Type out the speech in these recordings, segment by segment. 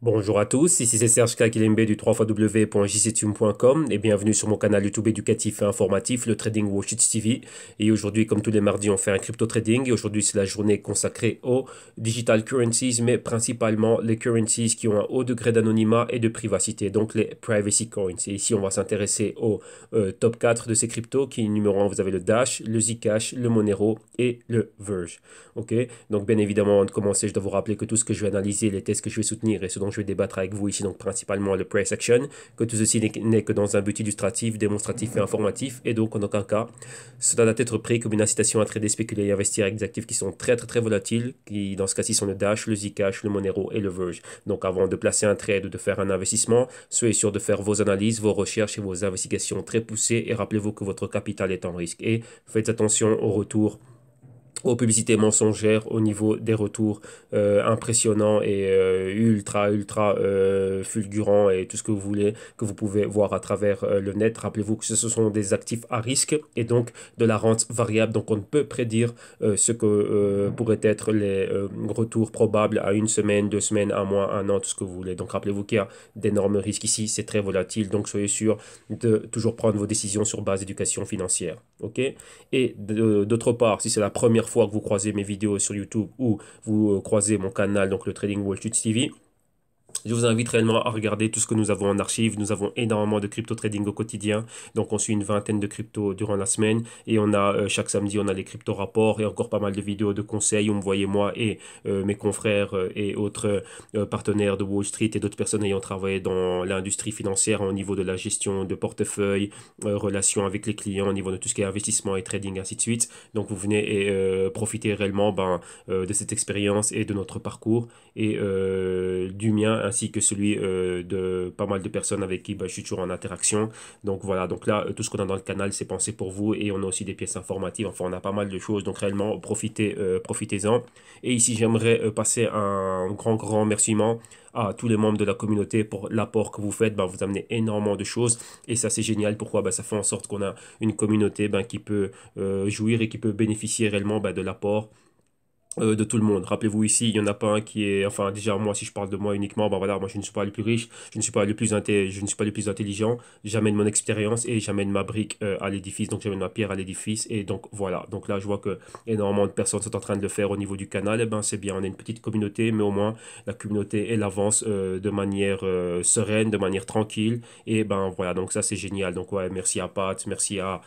Bonjour à tous, ici c'est Serge Kakilembe du 3xw.jctune.com et bienvenue sur mon canal YouTube éducatif et informatif, le Trading Watch TV. Et aujourd'hui, comme tous les mardis, on fait un crypto trading et aujourd'hui c'est la journée consacrée aux digital currencies, mais principalement les currencies qui ont un haut degré d'anonymat et de privacité, donc les privacy coins. Et ici, on va s'intéresser au top 4 de ces cryptos qui, numéro 1, vous avez le Dash, le Zcash, le Monero et le Verge. Ok, donc bien évidemment, avant de commencer, je dois vous rappeler que tout ce que je vais analyser, les tests que je vais soutenir et ce dont je vais débattre avec vous ici, donc principalement le price action, que tout ceci n'est que dans un but illustratif, démonstratif et informatif, et donc en aucun cas, cela doit être pris comme une incitation à trader, spéculer et investir avec des actifs qui sont très volatiles, qui dans ce cas-ci sont le Dash, le Zcash, le Monero et le Verge. Donc avant de placer un trade ou de faire un investissement, soyez sûr de faire vos analyses, vos recherches et vos investigations très poussées et rappelez-vous que votre capital est en risque. Et faites attention au retour aux publicités mensongères au niveau des retours impressionnants et ultra fulgurants et tout ce que vous voulez que vous pouvez voir à travers le net. Rappelez-vous que ce sont des actifs à risque et donc de la rente variable. Donc on ne peut prédire ce que pourraient être les retours probables à une semaine, 2 semaines, un mois, un an, tout ce que vous voulez. Donc rappelez-vous qu'il y a d'énormes risques ici, c'est très volatile. Donc soyez sûr de toujours prendre vos décisions sur base d'éducation financière. OK? Et d'autre part, si c'est la première fois que vous croisez mes vidéos sur YouTube ou vous croisez mon canal, donc le Trading Wall Street TV, je vous invite réellement à regarder tout ce que nous avons en archive. Nous avons énormément de crypto trading au quotidien. Donc, on suit une vingtaine de cryptos durant la semaine. Et on a, chaque samedi, on a les crypto rapports et encore pas mal de vidéos de conseils où me voyez moi et mes confrères et autres partenaires de Wall Street et d'autres personnes ayant travaillé dans l'industrie financière au niveau de la gestion de portefeuille, relations avec les clients, au niveau de tout ce qui est investissement et trading, ainsi de suite. Donc, vous venez et profiter réellement de cette expérience et de notre parcours et du mien ainsi que celui de pas mal de personnes avec qui je suis toujours en interaction. Donc voilà, donc là, tout ce qu'on a dans le canal, c'est pensé pour vous et on a aussi des pièces informatives. Enfin, on a pas mal de choses, donc réellement, profitez-en. Et ici, j'aimerais passer un grand remerciement à tous les membres de la communauté pour l'apport que vous faites. Vous amenez énormément de choses et ça, c'est génial. Pourquoi? Ça fait en sorte qu'on a une communauté qui peut jouir et qui peut bénéficier réellement de l'apport de tout le monde. Rappelez-vous ici, il n'y en a pas un qui est, enfin déjà moi si je parle de moi uniquement, voilà, moi je ne suis pas le plus riche, je ne suis pas je ne suis pas le plus intelligent, j'amène mon expérience et j'amène ma brique à l'édifice, donc j'amène ma pierre à l'édifice et donc voilà. Donc là je vois que énormément de personnes sont en train de le faire au niveau du canal, et c'est bien, on est une petite communauté, mais au moins la communauté elle avance de manière sereine, de manière tranquille et voilà, donc ça c'est génial. Donc ouais, merci à Pat, merci à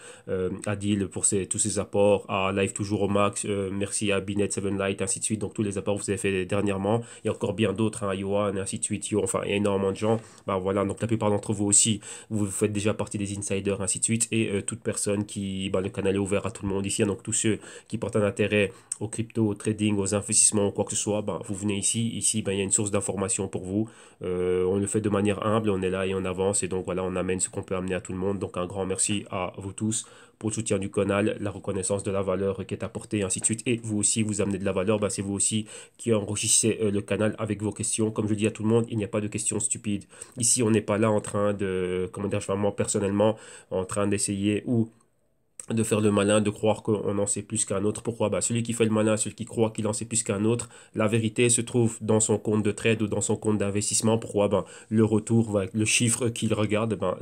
Adil pour tous ses apports, à Live Toujours au Max, merci à Binet 7 Light, ainsi de suite. Donc tous les apports que vous avez fait dernièrement. Il y a encore bien d'autres, hein, Yohan, ainsi de suite. Enfin, il y a énormément de gens. Voilà, donc la plupart d'entre vous aussi, vous faites déjà partie des insiders, ainsi de suite. Et toute personne qui, le canal est ouvert à tout le monde ici, hein. Donc tous ceux qui portent un intérêt aux crypto, au trading, aux investissements ou quoi que ce soit, vous venez ici. Ici, il y a une source d'information pour vous. On le fait de manière humble, on est là et on avance. Et donc voilà, on amène ce qu'on peut amener à tout le monde. Donc un grand merci à vous tous pour le soutien du canal, la reconnaissance de la valeur qui est apportée, et ainsi de suite. Et vous aussi, vous amenez de la valeur, c'est vous aussi qui enrichissez le canal avec vos questions. Comme je dis à tout le monde, il n'y a pas de questions stupides. Ici, on n'est pas là en train de, comment dire, moi personnellement, en train d'essayer ou de faire le malin, de croire qu'on en sait plus qu'un autre. Pourquoi? Celui qui fait le malin, celui qui croit qu'il en sait plus qu'un autre, la vérité se trouve dans son compte de trade ou dans son compte d'investissement. Pourquoi? Le retour, le chiffre qu'il regarde, on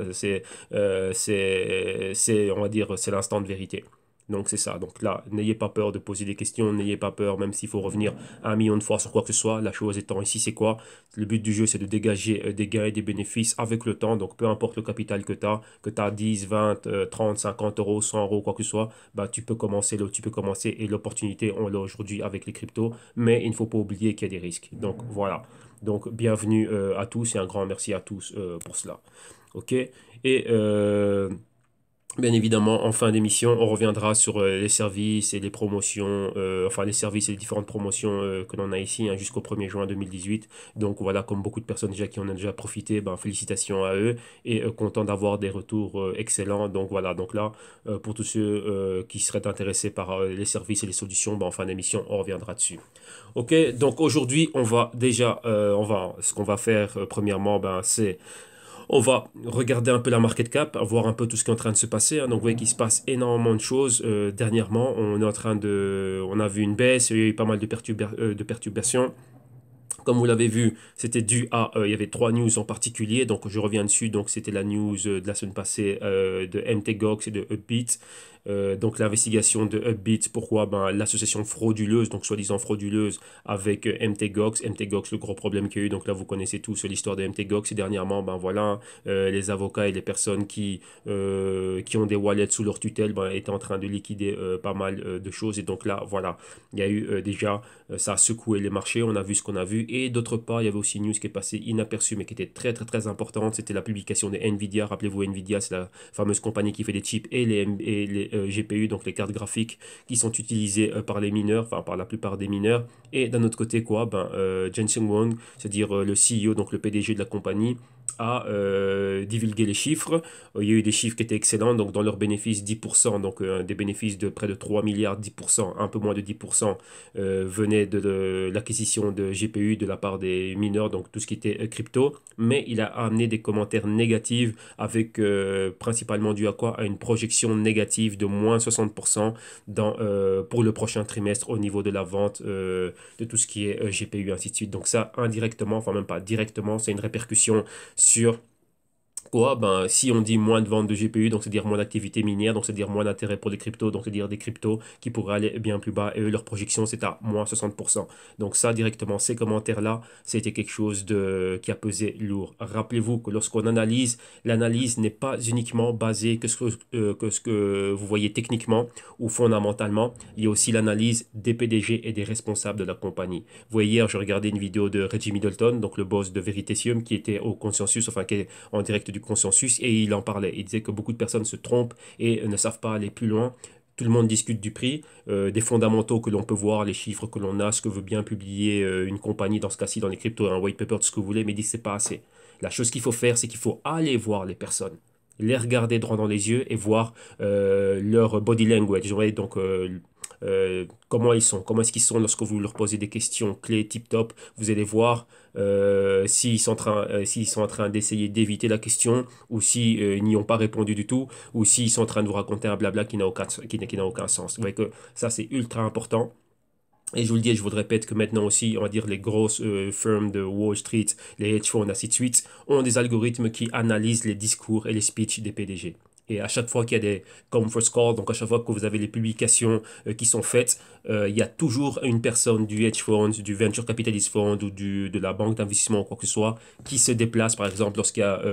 va dire, c'est l'instant de vérité. Donc c'est ça. Donc là, n'ayez pas peur de poser des questions, n'ayez pas peur, même s'il faut revenir 1 million de fois sur quoi que ce soit. La chose étant ici, c'est quoi? Le but du jeu, c'est de dégager des gains et des bénéfices avec le temps. Donc peu importe le capital que tu as 10, 20, 30, 50 euros, 100 euros, quoi que ce soit, tu peux commencer, tu peux commencer et l'opportunité, on l'a aujourd'hui avec les cryptos. Mais il ne faut pas oublier qu'il y a des risques. Donc voilà. Donc bienvenue à tous et un grand merci à tous pour cela. OK? Et bien évidemment, en fin d'émission, on reviendra sur les services et les promotions, enfin les services et les différentes promotions que l'on a ici, hein, jusqu'au 1er juin 2018. Donc voilà, comme beaucoup de personnes déjà qui en ont déjà profité, félicitations à eux et content d'avoir des retours excellents. Donc voilà, donc là, pour tous ceux qui seraient intéressés par les services et les solutions, en fin d'émission, on reviendra dessus. Ok, donc aujourd'hui, ce qu'on va faire premièrement, c'est on va regarder un peu la market cap, voir un peu tout ce qui est en train de se passer, hein. Donc, vous voyez qu'il se passe énormément de choses. Dernièrement, on a vu une baisse, il y a eu pas mal de perturbations. Comme vous l'avez vu, c'était dû à, il y avait trois news en particulier, donc je reviens dessus, donc c'était la news de la semaine passée de MTGOX et de Upbeat. Donc l'investigation de Upbeat, pourquoi ben, l'association frauduleuse, donc soi-disant frauduleuse avec MTGOX. MTGOX, le gros problème qu'il y a eu, donc là vous connaissez tous l'histoire de MTGOX. Et dernièrement, ben voilà, les avocats et les personnes qui ont des wallets sous leur tutelle ben, étaient en train de liquider pas mal de choses. Et donc là, voilà, il y a eu déjà, ça a secoué les marchés, on a vu ce qu'on a vu. Et d'autre part, il y avait aussi une news qui est passée inaperçue, mais qui était très très très importante. C'était la publication de Nvidia. Rappelez-vous, Nvidia, c'est la fameuse compagnie qui fait des chips et les GPU, donc les cartes graphiques qui sont utilisées par les mineurs, enfin par la plupart des mineurs. Et d'un autre côté, quoi, ben, Jensen Huang, c'est-à-dire le CEO, donc le PDG de la compagnie, a divulgué les chiffres. Il y a eu des chiffres qui étaient excellents, donc dans leurs bénéfices, 10%, donc des bénéfices de près de 3 milliards, 10%, un peu moins de 10%, venaient de l'acquisition de GPU de la part des mineurs, donc tout ce qui était crypto. Mais il a amené des commentaires négatifs avec principalement dû à quoi? À une projection négative de moins 60% pour le prochain trimestre au niveau de la vente de tout ce qui est GPU, ainsi de suite. Donc ça, indirectement, enfin même pas directement, c'est une répercussion sur quoi? Ben, si on dit moins de ventes de GPU, donc c'est-à-dire moins d'activité minière, donc c'est-à-dire moins d'intérêt pour les cryptos, donc c'est-à-dire des cryptos qui pourraient aller bien plus bas, et eux, leur projection, c'est à moins 60%. Donc ça, directement, ces commentaires-là, c'était quelque chose qui a pesé lourd. Rappelez-vous que lorsqu'on analyse, l'analyse n'est pas uniquement basée que ce que vous voyez techniquement ou fondamentalement, il y a aussi l'analyse des PDG et des responsables de la compagnie. Vous voyez, hier, je regardais une vidéo de Reggie Middleton, donc le boss de Veritasium, qui était au consensus, enfin qui est en direct du consensus, et il en parlait. Il disait que beaucoup de personnes se trompent et ne savent pas aller plus loin. Tout le monde discute du prix, des fondamentaux que l'on peut voir, les chiffres que l'on a, ce que veut bien publier une compagnie, dans ce cas-ci, dans les cryptos, un white paper, tout ce que vous voulez, mais il dit que c'est pas assez. La chose qu'il faut faire, c'est qu'il faut aller voir les personnes, les regarder droit dans les yeux et voir leur body language. Ouais, donc, comment ils sont, comment est-ce qu'ils sont lorsque vous leur posez des questions clés tip-top. Vous allez voir s'ils sont en train d'essayer d'éviter la question ou s'ils n'y ont pas répondu du tout ou s'ils sont en train de vous raconter un blabla qui n'a aucun sens. Vous voyez que ça, c'est ultra important. Et je vous le dis et je vous le répète que maintenant aussi, on va dire les grosses firmes de Wall Street, les hedge funds, ainsi de suite, ont des algorithmes qui analysent les discours et les speeches des PDG. Et à chaque fois qu'il y a des conference calls, donc à chaque fois que vous avez les publications qui sont faites, il y a toujours une personne du hedge fund, du venture capitalist fund ou de la banque d'investissement ou quoi que ce soit qui se déplace. Par exemple, lorsqu'il y a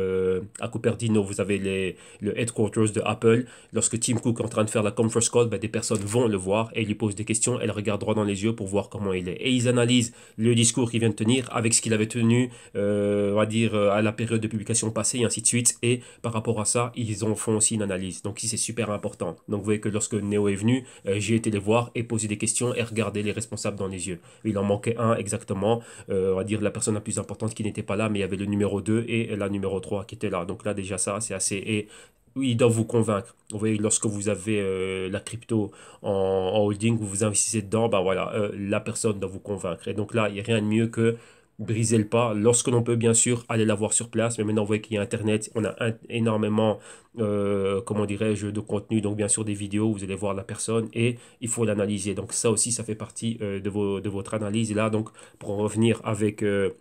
à Cupertino, vous avez le headquarters de Apple. Lorsque Tim Cook est en train de faire la conference call, ben, des personnes vont le voir et lui posent des questions. Elles regardent droit dans les yeux pour voir comment il est. Et ils analysent le discours qu'il vient de tenir avec ce qu'il avait tenu, on va dire, à la période de publication passée et ainsi de suite. Et par rapport à ça, ils en font aussi une analyse. Donc, c'est super important. Donc, vous voyez que lorsque Neo est venu, j'ai été les voir et poser des questions et regarder les responsables dans les yeux. Il en manquait un exactement, on va dire la personne la plus importante qui n'était pas là, mais il y avait le numéro 2 et la numéro 3 qui était là. Donc là, déjà ça, c'est assez... Et oui, ils doivent vous convaincre. Vous voyez, lorsque vous avez la crypto en holding, vous vous investissez dedans, ben voilà, la personne doit vous convaincre. Et donc là, il n'y a rien de mieux que briser le pas. Lorsque l'on peut, bien sûr, aller la voir sur place. Mais maintenant, vous voyez qu'il y a Internet. On a énormément, comment dirais-je, de contenu. Donc, bien sûr, des vidéos. Vous allez voir la personne et il faut l'analyser. Donc, ça aussi, ça fait partie de votre analyse. Et là, donc, pour en revenir avec le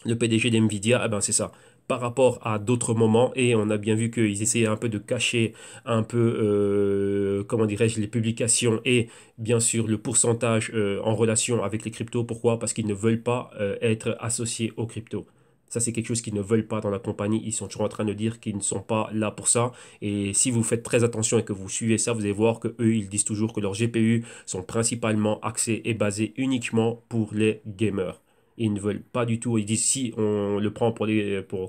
PDG d'NVIDIA, eh ben, c'est ça. Par rapport à d'autres moments, et on a bien vu qu'ils essayaient un peu de cacher un peu, comment dirais-je, les publications et bien sûr le pourcentage en relation avec les cryptos. Pourquoi? Parce qu'ils ne veulent pas être associés aux cryptos. Ça, c'est quelque chose qu'ils ne veulent pas dans la compagnie. Ils sont toujours en train de dire qu'ils ne sont pas là pour ça. Et si vous faites très attention et que vous suivez ça, vous allez voir que eux, ils disent toujours que leurs GPU sont principalement axés et basés uniquement pour les gamers. Ils ne veulent pas du tout. Ils disent si on le prend pour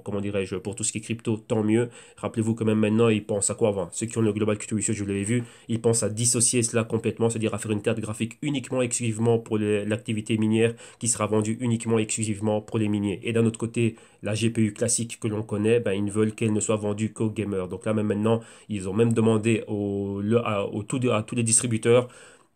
comment dirais-je, pour tout ce qui est crypto, tant mieux. Rappelez-vous que même maintenant, ils pensent à quoi avant? Ceux qui ont le Global Crypto Research, je l'avais vu, ils pensent à dissocier cela complètement, c'est-à-dire à faire une carte graphique uniquement, exclusivement pour l'activité minière qui sera vendue uniquement, exclusivement pour les miniers. Et d'un autre côté, la GPU classique que l'on connaît, ben, ils ne veulent qu'elle ne soit vendue qu'aux gamers. Donc là, même maintenant, ils ont même demandé à tous les distributeurs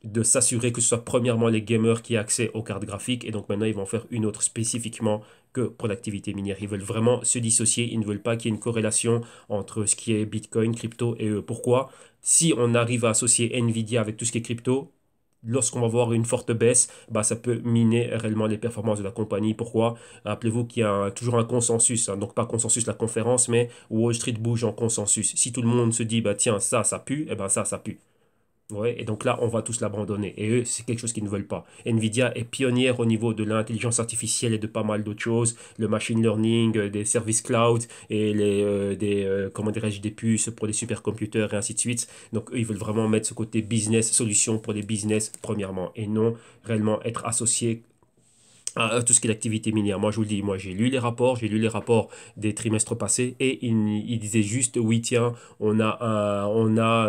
de s'assurer que ce soit premièrement les gamers qui aient accès aux cartes graphiques et donc maintenant ils vont faire une autre spécifiquement que pour l'activité minière. Ils veulent vraiment se dissocier, ils ne veulent pas qu'il y ait une corrélation entre ce qui est Bitcoin, crypto et eux. Pourquoi? Si on arrive à associer Nvidia avec tout ce qui est crypto, lorsqu'on va voir une forte baisse, bah, ça peut miner réellement les performances de la compagnie. Pourquoi? Rappelez-vous qu'il y a toujours un consensus, hein, donc pas consensus la conférence, mais Wall Street bouge en consensus. Si tout le monde se dit, bah, tiens, ça pue, et ben ça pue. Ouais, et donc là, on va tous l'abandonner. Et eux, c'est quelque chose qu'ils ne veulent pas. Nvidia est pionnière au niveau de l'intelligence artificielle et de pas mal d'autres choses, le machine learning, des services cloud et comment dirais-je, des puces pour les supercomputers et ainsi de suite. Donc eux, ils veulent vraiment mettre ce côté business, solution pour les business, premièrement, et non réellement être associé à tout ce qui est l'activité minière. Moi, je vous le dis, moi, j'ai lu les rapports des trimestres passés et ils disaient juste, oui, tiens, on a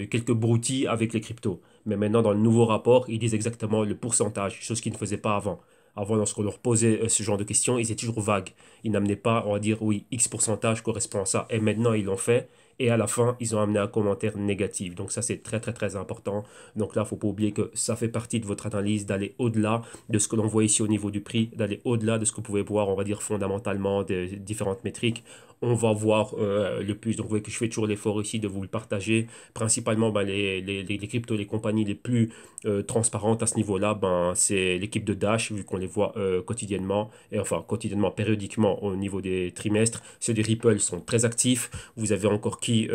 quelques broutilles avec les cryptos. Mais maintenant, dans le nouveau rapport, ils disent exactement le pourcentage, chose qu'ils ne faisaient pas avant. Avant, lorsqu'on leur posait ce genre de questions, ils étaient toujours vagues. Ils n'amenaient pas, on va dire, oui, X pourcentage correspond à ça. Et maintenant, ils l'ont fait. Et à la fin, ils ont amené un commentaire négatif. Donc ça, c'est très, très, très important. Donc là, il ne faut pas oublier que ça fait partie de votre analyse d'aller au-delà de ce que l'on voit ici au niveau du prix, d'aller au-delà de ce que vous pouvez voir, on va dire fondamentalement, des différentes métriques. On va voir le plus. Donc, vous voyez que je fais toujours l'effort ici de vous le partager. Principalement, ben, les cryptos, les compagnies les plus transparentes à ce niveau-là, ben, c'est l'équipe de Dash, vu qu'on les voit quotidiennement, et enfin quotidiennement, périodiquement au niveau des trimestres. Ceux des Ripple sont très actifs. Vous avez encore qui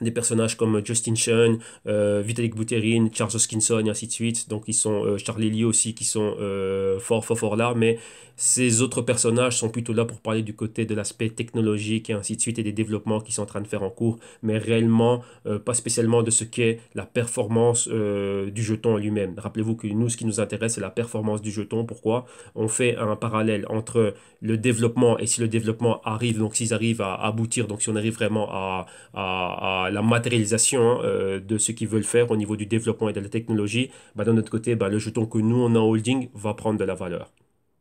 des personnages comme Justin Sun, Vitalik Buterin, Charles Hoskinson et ainsi de suite. Donc ils sont Charlie Lee aussi qui sont fort là, mais ces autres personnages sont plutôt là pour parler du côté de l'aspect technologique et ainsi de suite et des développements qui sont en train de faire en cours, mais réellement pas spécialement de ce qu'est la performance du jeton lui-même. Rappelez-vous que nous, ce qui nous intéresse, c'est la performance du jeton. Pourquoi? On fait un parallèle entre le développement et si le développement arrive, donc s'ils arrivent à aboutir, donc si on arrive vraiment à la matérialisation de ce qu'ils veulent faire au niveau du développement et de la technologie, bah, de notre côté, bah, le jeton que nous, on a en holding va prendre de la valeur.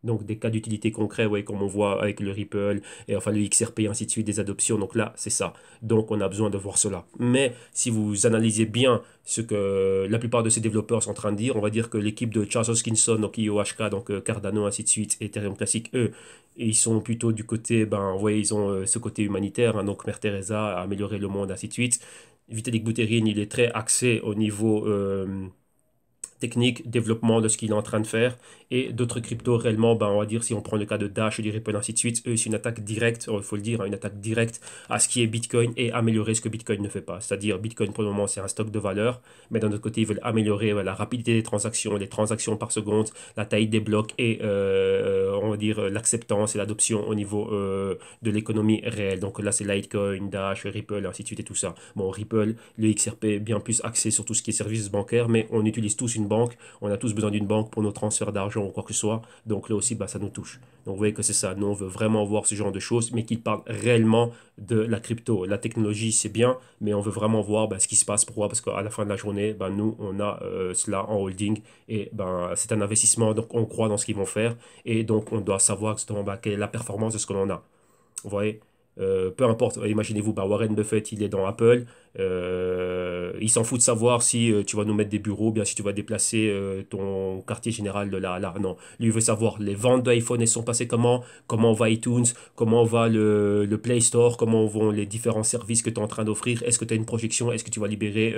Donc des cas d'utilité concrets, ouais, comme on voit avec le Ripple et enfin le XRP et ainsi de suite, des adoptions. Donc là, c'est ça. Donc on a besoin de voir cela. Mais si vous analysez bien ce que la plupart de ces développeurs sont en train de dire, on va dire que l'équipe de Charles Hoskinson, donc IOHK, donc Cardano, ainsi de suite, Ethereum Classic, eux, ils sont plutôt du côté, ben, vous voyez, ils ont ce côté humanitaire, hein, donc Mère Teresa, améliorer le monde, ainsi de suite. Vitalik Buterin, il est très axé au niveau technique, développement de ce qu'il est en train de faire. Et d'autres cryptos, réellement, ben, on va dire, si on prend le cas de Dash, du Ripple, ainsi de suite, eux, c'est une attaque directe, il faut le dire, hein, une attaque directe à ce qui est Bitcoin et améliorer ce que Bitcoin ne fait pas. C'est-à-dire, Bitcoin, pour le moment, c'est un stock de valeur, mais d'un autre côté, ils veulent améliorer la rapidité des transactions, les transactions par seconde, la taille des blocs et, on va dire, l'acceptance et l'adoption au niveau de l'économie réelle. Donc là, c'est Litecoin, Dash, Ripple, ainsi de suite et tout ça. Bon, Ripple, le XRP, bien plus axé sur tout ce qui est services bancaires, mais on utilise tous une banque, on a tous besoin d'une banque pour nos transferts d'argent ou quoi que ce soit, donc là aussi bah, ça nous touche. Donc vous voyez que c'est ça, nous on veut vraiment voir ce genre de choses, mais qui parlent réellement de la crypto. La technologie c'est bien, mais on veut vraiment voir bah, ce qui se passe. Pourquoi? Parce qu'à la fin de la journée, bah, nous on a cela en holding, et ben, c'est un investissement, donc on croit dans ce qu'ils vont faire, et donc on doit savoir exactement bah, quelle est la performance de ce que l'on a. Vous voyez? Peu importe, imaginez-vous, bah, Warren Buffett, il est dans Apple, il s'en fout de savoir si tu vas nous mettre des bureaux, bien si tu vas déplacer ton quartier général de là à là. Non, lui il veut savoir les ventes d'iPhone, elles sont passées comment va iTunes, comment va le Play Store, comment vont les différents services que tu es en train d'offrir, est-ce que tu as une projection, est-ce que tu vas libérer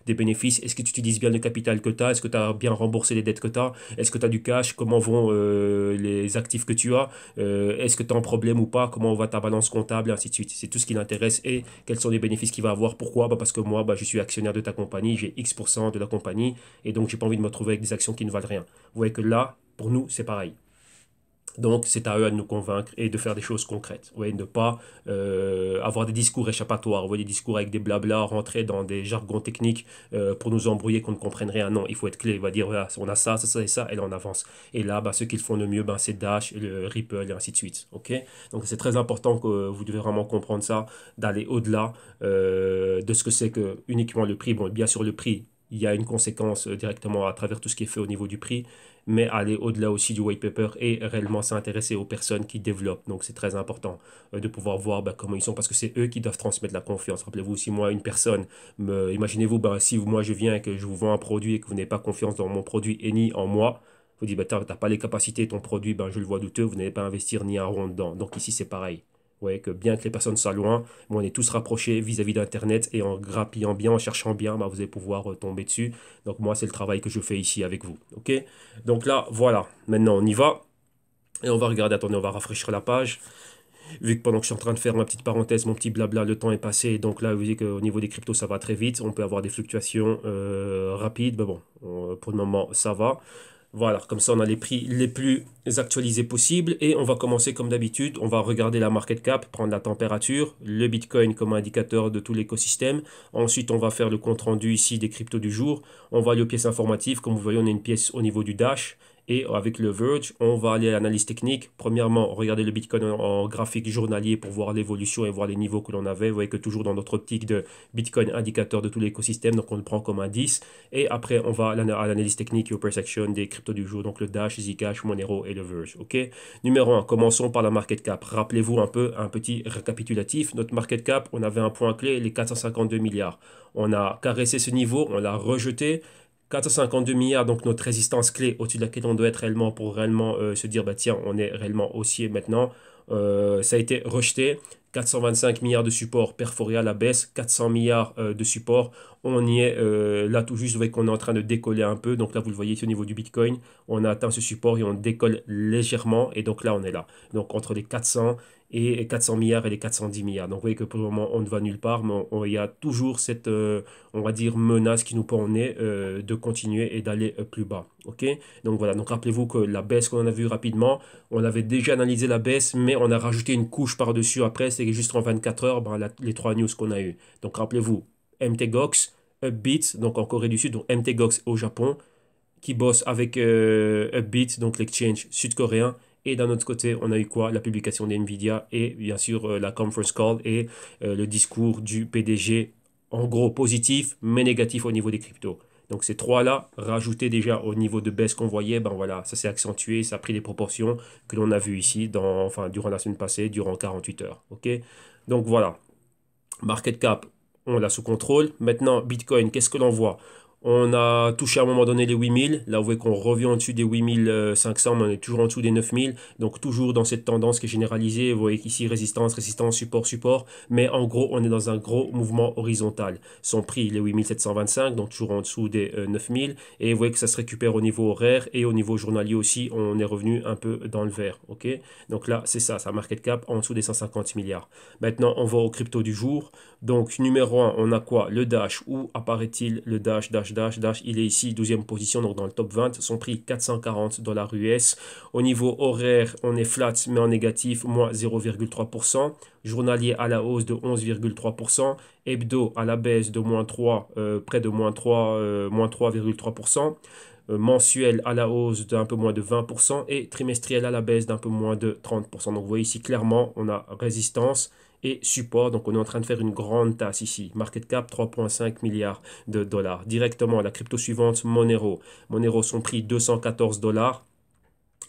des bénéfices, est-ce que tu utilises bien le capital que tu as, est-ce que tu as bien remboursé les dettes que tu as, est-ce que tu as du cash, comment vont les actifs que tu as, est-ce que tu as un problème ou pas, comment va ta balance comptable, et ainsi de suite. C'est tout ce qui l'intéresse et quels sont les bénéfices qu'il va avoir. Pourquoi? Bah parce que moi, bah, je suis actionnaire de ta compagnie, j'ai X% de la compagnie et donc j'ai pas envie de me retrouver avec des actions qui ne valent rien. Vous voyez que là, pour nous, c'est pareil. Donc, c'est à eux de nous convaincre et de faire des choses concrètes. Ouais, ne pas avoir des discours échappatoires, des discours avec des blabla, rentrer dans des jargons techniques pour nous embrouiller qu'on ne comprenne rien. Non, il faut être clé. Il va dire, voilà, on a ça et ça, et là on avance. Et là, bah, ceux qui le font le mieux, bah, c'est Dash, le Ripple et ainsi de suite. Ok? Donc, c'est très important que vous devez vraiment comprendre ça, d'aller au-delà de ce que c'est que uniquement le prix. Bon, bien sûr, le prix, il y a une conséquence directement à travers tout ce qui est fait au niveau du prix, mais aller au-delà aussi du white paper et réellement s'intéresser aux personnes qui développent. Donc c'est très important de pouvoir voir bah, comment ils sont parce que c'est eux qui doivent transmettre la confiance. Rappelez-vous, si moi, une personne, imaginez-vous, bah, si moi je viens et que je vous vends un produit et que vous n'avez pas confiance dans mon produit et ni en moi, vous dites, bah, t'as pas les capacités, ton produit, ben, je le vois douteux, vous n'allez pas investir ni un rond dedans. Donc ici, c'est pareil. Vous voyez que bien que les personnes soient loin, bon, on est tous rapprochés vis-à-vis d'Internet et en grappillant bien, en cherchant bien, bah, vous allez pouvoir tomber dessus. Donc moi, c'est le travail que je fais ici avec vous. OK? Donc là, voilà. Maintenant, on y va. Et on va regarder, attendez, on va rafraîchir la page. Vu que pendant que je suis en train de faire ma petite parenthèse, mon petit blabla, le temps est passé. Donc là, vous voyez qu'au niveau des cryptos, ça va très vite. On peut avoir des fluctuations rapides. Mais bon, pour le moment, ça va. Voilà, comme ça, on a les prix les plus actualisés possibles. Et on va commencer comme d'habitude. On va regarder la market cap, prendre la température, le Bitcoin comme indicateur de tout l'écosystème. Ensuite, on va faire le compte rendu ici des cryptos du jour. On va aller aux pièces informatives. Comme vous voyez, on a une pièce au niveau du Dash. Et avec le Verge, on va aller à l'analyse technique. Premièrement, regarder le Bitcoin en graphique journalier pour voir l'évolution et voir les niveaux que l'on avait. Vous voyez que toujours dans notre optique de Bitcoin indicateur de tout l'écosystème, donc on le prend comme indice. Et après, on va à l'analyse technique et au price action des cryptos du jour, donc le Dash, Zcash, Monero et le Verge. OK? Numéro 1, commençons par la market cap. Rappelez-vous un peu un petit récapitulatif. Notre market cap, on avait un point clé, les 452 milliards. On a caressé ce niveau, on l'a rejeté. 452 milliards, donc notre résistance clé au-dessus de laquelle on doit être réellement pour réellement se dire, bah tiens, on est réellement haussier maintenant. Ça a été rejeté. 425 milliards de support perforé à la baisse, 400 milliards de support. On y est là tout juste, vous voyez qu'on est en train de décoller un peu. Donc là, vous le voyez ici au niveau du Bitcoin, on a atteint ce support et on décolle légèrement. Et donc là, on est là. Donc entre les 400 et 400 milliards et les 410 milliards. Donc vous voyez que pour le moment, on ne va nulle part, mais il y a toujours cette, on va dire, menace qui nous pend au nez de continuer et d'aller plus bas. OK? Donc voilà, donc rappelez-vous que la baisse qu'on a vue rapidement, on avait déjà analysé la baisse, mais on a rajouté une couche par-dessus après, c'est juste en 24 heures, ben, les trois news qu'on a eues. Donc rappelez-vous, MTGOX, Upbit, donc en Corée du Sud, donc MTGOX au Japon, qui bosse avec Upbit, donc l'exchange sud-coréen. Et d'un autre côté, on a eu quoi? La publication d'NVIDIA et bien sûr la conference call et le discours du PDG, en gros positif, mais négatif au niveau des cryptos. Donc ces trois-là, rajoutés déjà au niveau de baisse qu'on voyait, ben voilà, ça s'est accentué, ça a pris les proportions que l'on a vues ici enfin, durant la semaine passée, durant 48 heures. OK? Donc voilà, market cap, on l'a sous contrôle. Maintenant, Bitcoin, qu'est-ce que l'on voit? On a touché à un moment donné les 8000. Là, vous voyez qu'on revient en dessus des 8500, mais on est toujours en dessous des 9000. Donc, toujours dans cette tendance qui est généralisée. Vous voyez qu'ici, résistance, résistance, support, support. Mais en gros, on est dans un gros mouvement horizontal. Son prix, les 8725, donc toujours en dessous des 9000. Et vous voyez que ça se récupère au niveau horaire et au niveau journalier aussi. On est revenu un peu dans le vert. OK? Donc là, c'est ça, market cap en dessous des 150 milliards. Maintenant, on va au crypto du jour. Donc, numéro 1, on a quoi? Le Dash. Où apparaît-il le Dash? Dash, il est ici, 12e position, donc dans le top 20. Son prix, 440 dollars US. Au niveau horaire, on est flat, mais en négatif, moins 0,3%. Journalier à la hausse de 11,3%. Hebdo à la baisse de moins 3, près de moins 3, moins 3,3%. Mensuel à la hausse d'un peu moins de 20% et trimestriel à la baisse d'un peu moins de 30%. Donc vous voyez ici clairement, on a résistance et support. Donc on est en train de faire une grande tasse ici. Market cap 3,5 milliards de dollars. Directement, la crypto suivante, Monero. Monero, son prix 214 dollars.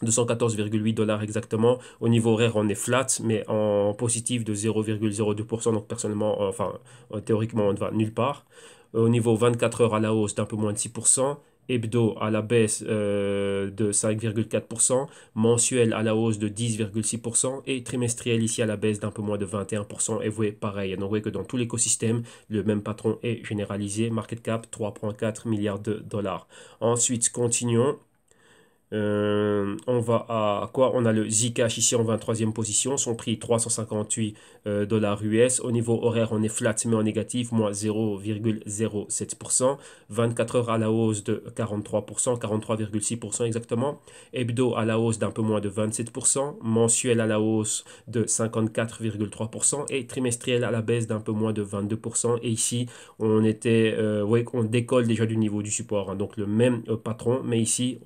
214,8 dollars exactement. Au niveau horaire, on est flat, mais en positif de 0,02%. Donc personnellement, enfin, théoriquement, on ne va nulle part. Au niveau 24 heures à la hausse d'un peu moins de 6%. Hebdo à la baisse de 5,4%, mensuel à la hausse de 10,6% et trimestriel ici à la baisse d'un peu moins de 21%. Et vous voyez pareil, donc vous voyez que dans tout l'écosystème, le même patron est généralisé. Market cap 3,4 milliards de dollars. Ensuite, continuons. On va à quoi? On a le Zcash ici en 23e position, son prix 358 dollars US. Au niveau horaire, on est flat mais en négatif, moins 0,07%. 24 heures à la hausse de 43%, 43,6% exactement. Hebdo à la hausse d'un peu moins de 27%. Mensuel à la hausse de 54,3% et trimestriel à la baisse d'un peu moins de 22%. Et ici, on était, ouais, on décolle déjà du niveau du support, hein. Donc le même patron, mais ici,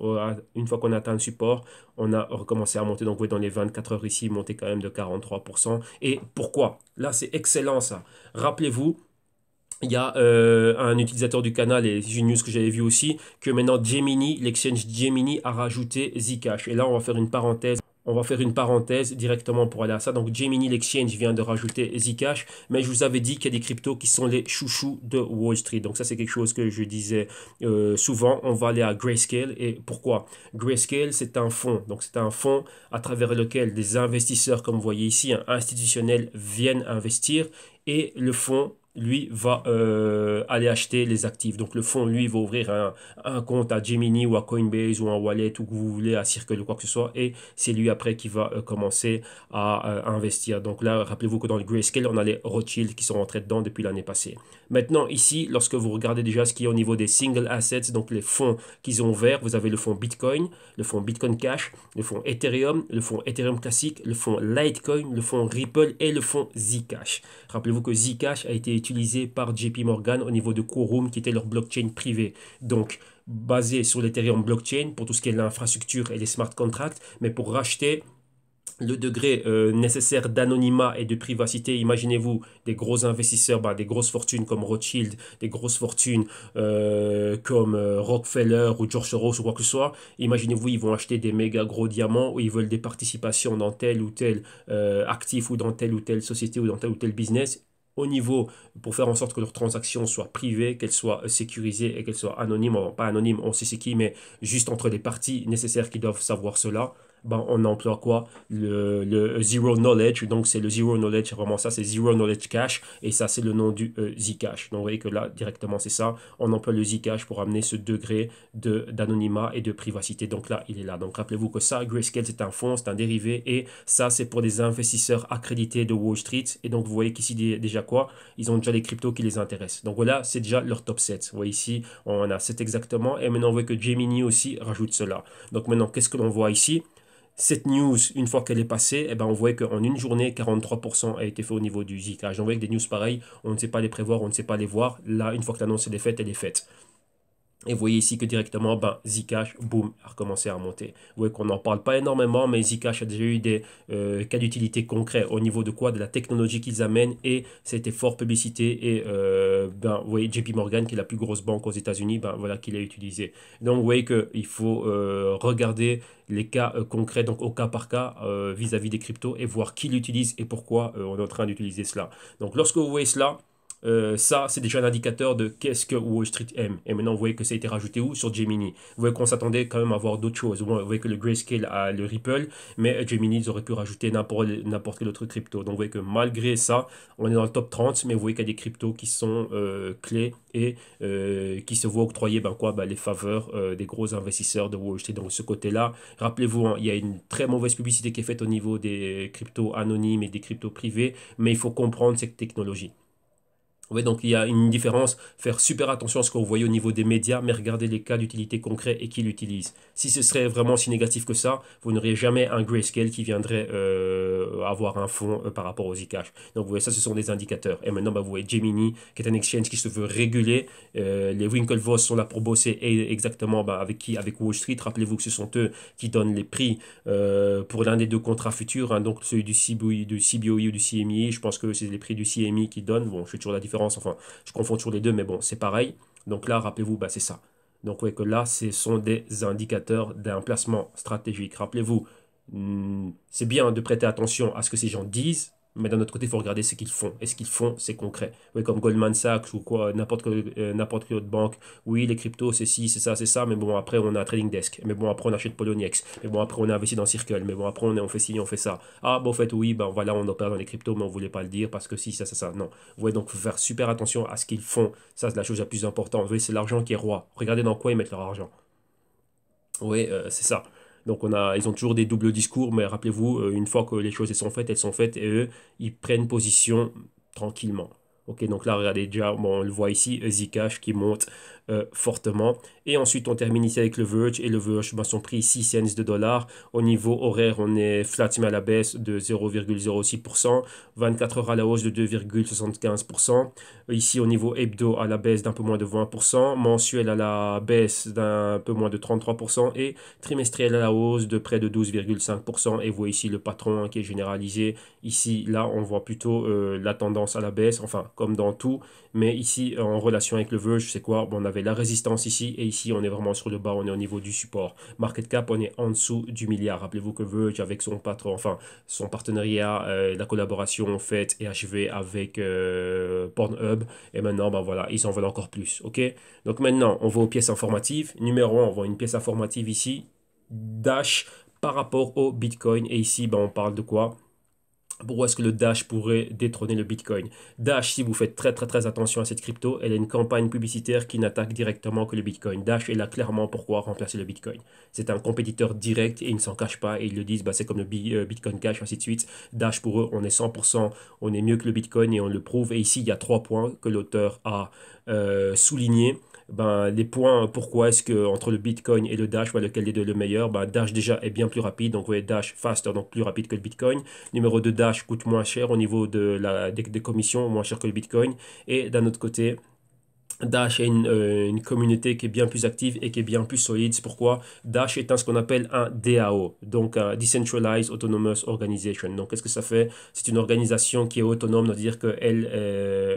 une fois qu'on a atteint le support, on a recommencé à monter. Donc, vous voyez, dans les 24 heures ici, monter quand même de 43%. Et pourquoi? Là, c'est excellent ça. Rappelez-vous, il y a un utilisateur du canal, et c'est une news que j'avais vue aussi, que maintenant Gemini, l'exchange Gemini a rajouté Zcash. Et là, on va faire une parenthèse. On va faire une parenthèse directement pour aller à ça. Donc, Gemini Exchange vient de rajouter Zcash, mais je vous avais dit qu'il y a des cryptos qui sont les chouchous de Wall Street. Donc, ça, c'est quelque chose que je disais souvent. On va aller à Grayscale. Et pourquoi? Grayscale, c'est un fonds. Donc, c'est un fonds à travers lequel des investisseurs, comme vous voyez ici, institutionnels, viennent investir. Et le fonds lui va aller acheter les actifs. Donc le fonds, lui, va ouvrir un compte à Gemini ou à Coinbase ou un wallet ou que vous voulez, à Circle ou quoi que ce soit. Et c'est lui après qui va commencer à investir. Donc là, rappelez-vous que dans le Grayscale, on a les Rothschild qui sont rentrés dedans depuis l'année passée. Maintenant, ici, lorsque vous regardez déjà ce qu'il y a au niveau des single assets, donc les fonds qu'ils ont ouverts, vous avez le fonds Bitcoin, le fonds Bitcoin Cash, le fonds Ethereum, le fonds Ethereum classique, le fonds Litecoin, le fonds Ripple et le fonds Zcash. Rappelez-vous que Zcash a été utilisé par JP Morgan au niveau de Quorum, qui était leur blockchain privé. Donc, basé sur l'Ethereum blockchain pour tout ce qui est l'infrastructure et les smart contracts, mais pour racheter le degré nécessaire d'anonymat et de privacité. Imaginez-vous des gros investisseurs, des grosses fortunes comme Rothschild, des grosses fortunes comme Rockefeller ou George Soros ou quoi que ce soit. Imaginez-vous, ils vont acheter des méga gros diamants ou ils veulent des participations dans tel ou tel actif ou dans telle ou telle société ou dans tel ou tel business. Au niveau, pour faire en sorte que leurs transactions soient privées, qu'elles soient sécurisées et qu'elles soient anonymes, bon, pas anonymes, on sait c'est qui, mais juste entre les parties nécessaires qui doivent savoir cela, on emploie quoi? Le Zero Knowledge. Donc, c'est le Zero Knowledge, vraiment ça, c'est Zero Knowledge Cash. Et ça, c'est le nom du Zcash. Donc, vous voyez que là, directement, c'est ça. On emploie le Zcash pour amener ce degré d'anonymat et de privacité. Donc là, il est là. Donc, rappelez-vous que ça, Grayscale, c'est un fonds, c'est un dérivé. Et ça, c'est pour des investisseurs accrédités de Wall Street. Et donc, vous voyez qu'ici, déjà quoi? Ils ont déjà les cryptos qui les intéressent. Donc, voilà, c'est déjà leur top 7. Vous voyez ici, on a 7 exactement. Et maintenant, on voit que Gemini aussi rajoute cela. Donc, maintenant, qu'est-ce que l'on voit ici? Cette news, une fois qu'elle est passée, on voit qu'en une journée, 43% a été fait au niveau du Zcash. On voit que des news pareilles, on ne sait pas les prévoir, on ne sait pas les voir. Là, une fois que l'annonce est faite, elle est faite. Et vous voyez ici que directement, Zcash, boum, a recommencé à remonter. Vous voyez qu'on n'en parle pas énormément, mais Zcash a déjà eu des cas d'utilité concrets au niveau de quoi? De la technologie qu'ils amènent et ça a été fort publicité. Et vous voyez JP Morgan, qui est la plus grosse banque aux États-Unis, voilà qu'il a utilisé. Donc vous voyez qu'il faut regarder les cas concrets, donc au cas par cas, vis-à-vis des cryptos et voir qui l'utilise et pourquoi on est en train d'utiliser cela. Donc lorsque vous voyez cela, ça, c'est déjà un indicateur de qu'est-ce que Wall Street aime. Et maintenant, vous voyez que ça a été rajouté où? Sur Gemini. Vous voyez qu'on s'attendait quand même à voir d'autres choses. Vous voyez que le Grayscale a le Ripple, mais Gemini, ils auraient pu rajouter n'importe quel autre crypto. Donc, vous voyez que malgré ça, on est dans le top 30, mais vous voyez qu'il y a des cryptos qui sont clés et qui se voient octroyer les faveurs des gros investisseurs de Wall Street. Donc, ce côté-là, rappelez-vous, il y a une très mauvaise publicité qui est faite au niveau des cryptos anonymes et des cryptos privés, mais il faut comprendre cette technologie. Oui, donc il y a une différence. Faire super attention à ce que vous voyez au niveau des médias, mais regardez les cas d'utilité concrets et qui l'utilisent. Si ce serait vraiment si négatif que ça, vous n'auriez jamais un Grayscale qui viendrait avoir un fonds par rapport aux Zcash. Donc vous voyez, ça, ce sont des indicateurs. Et maintenant, vous voyez Gemini, qui est un exchange qui se veut réguler. Les Winklevoss sont là pour bosser exactement avec qui? Avec Wall Street. Rappelez-vous que ce sont eux qui donnent les prix pour l'un des deux contrats futurs, hein, donc celui du CBOE ou du CME. Je pense que c'est les prix du CME qui donnent. Bon, je fais toujours la différence. Enfin, je confonds toujours les deux, mais bon, c'est pareil. Donc là, rappelez-vous, c'est ça. Donc, vous voyez que là, ce sont des indicateurs d'un placement stratégique. Rappelez-vous, c'est bien de prêter attention à ce que ces gens disent, mais d'un autre côté, il faut regarder ce qu'ils font. Et ce qu'ils font, c'est concret. Oui, comme Goldman Sachs ou quoi, n'importe quelle autre banque. Oui, les cryptos, c'est ci, c'est ça. Mais bon, après, on a un trading desk. Mais bon, après, on achète Poloniex. Mais bon, après, on a investi dans Circle. Mais bon, après, on fait ci, on fait ça. Ah, bon, en fait, oui, voilà, on opère dans les cryptos, mais on ne voulait pas le dire parce que si, ça. Non. Vous voyez, donc, il faut faire super attention à ce qu'ils font. Ça, c'est la chose la plus importante. Vous voyez, c'est l'argent qui est roi. Regardez dans quoi ils mettent leur argent. Oui, c'est ça. Donc ils ont toujours des doubles discours, mais rappelez-vous, une fois que les choses elles sont faites, et eux, ils prennent position tranquillement. Ok, donc là, regardez déjà, on le voit ici, Zcash qui monte fortement. Et ensuite, on termine ici avec le Verge. Et le Verge, son prix 6 cents de dollars. Au niveau horaire, on est flat, mais à la baisse de 0,06%. 24 heures à la hausse de 2,75%. Ici, au niveau hebdo, à la baisse d'un peu moins de 20%. Mensuel à la baisse d'un peu moins de 33%. Et trimestriel à la hausse de près de 12,5%. Et vous voyez ici le patron qui est généralisé. Ici, là, on voit plutôt la tendance à la baisse. Enfin, comme dans tout. Mais ici, en relation avec le Verge, c'est quoi? On a avait la résistance ici, et ici, on est vraiment sur le bas, on est au niveau du support. Market cap, on est en dessous du milliard. Rappelez-vous que Verge, avec son patron, enfin, son partenariat, la collaboration faite et achevée avec Pornhub, et maintenant, ben voilà, ils en veulent encore plus, ok? Donc maintenant, on va aux pièces informatives. Numéro 1, on voit une pièce informative ici, Dash par rapport au Bitcoin, et ici, ben, on parle de quoi? Pourquoi est-ce que le Dash pourrait détrôner le Bitcoin? Dash, si vous faites très attention à cette crypto, elle a une campagne publicitaire qui n'attaque directement que le Bitcoin. Dash est là clairement pourquoi remplacer le Bitcoin. C'est un compétiteur direct et ils ne s'en cachent pas et ils le disent, bah, c'est comme le Bitcoin Cash, ainsi de suite. Dash pour eux, on est 100%, on est mieux que le Bitcoin et on le prouve. Et ici, il y a 3 points que l'auteur a soulignés. Ben, les points, pourquoi est-ce que entre le Bitcoin et le Dash, ben, lequel des deux est le meilleur? Ben, Dash déjà est bien plus rapide, donc vous voyez Dash faster, donc plus rapide que le Bitcoin. Numéro 2, Dash coûte moins cher au niveau des commissions, moins cher que le Bitcoin. Et d'un autre côté, Dash a une communauté qui est bien plus active et qui est bien plus solide. C'est pourquoi Dash est ce qu'on appelle un DAO, donc un Decentralized Autonomous Organization. Donc, qu'est-ce que ça fait? C'est une organisation qui est autonome, c'est-à-dire qu'elle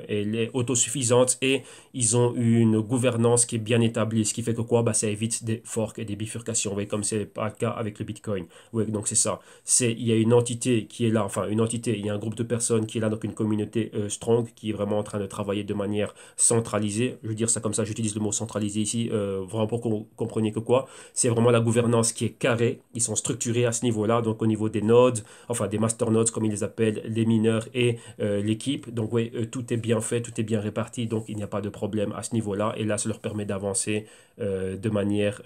elle est autosuffisante et ils ont une gouvernance qui est bien établie. Ce qui fait que quoi? Bah, ça évite des forks et des bifurcations, ouais, comme c'est pas le cas avec le Bitcoin. Ouais, donc, c'est ça. Il y a une entité qui est là, enfin, une entité, il y a un groupe de personnes qui est là, donc une communauté strong qui est vraiment en train de travailler de manière centralisée. Je veux dire ça comme ça, j'utilise le mot centralisé ici, vraiment pour que vous compreniez que quoi, c'est vraiment la gouvernance qui est carrée, ils sont structurés à ce niveau-là, donc au niveau des nodes, enfin des masternodes comme ils les appellent, les mineurs et l'équipe, donc oui, tout est bien fait, tout est bien réparti, donc il n'y a pas de problème à ce niveau-là, et là ça leur permet d'avancer de manière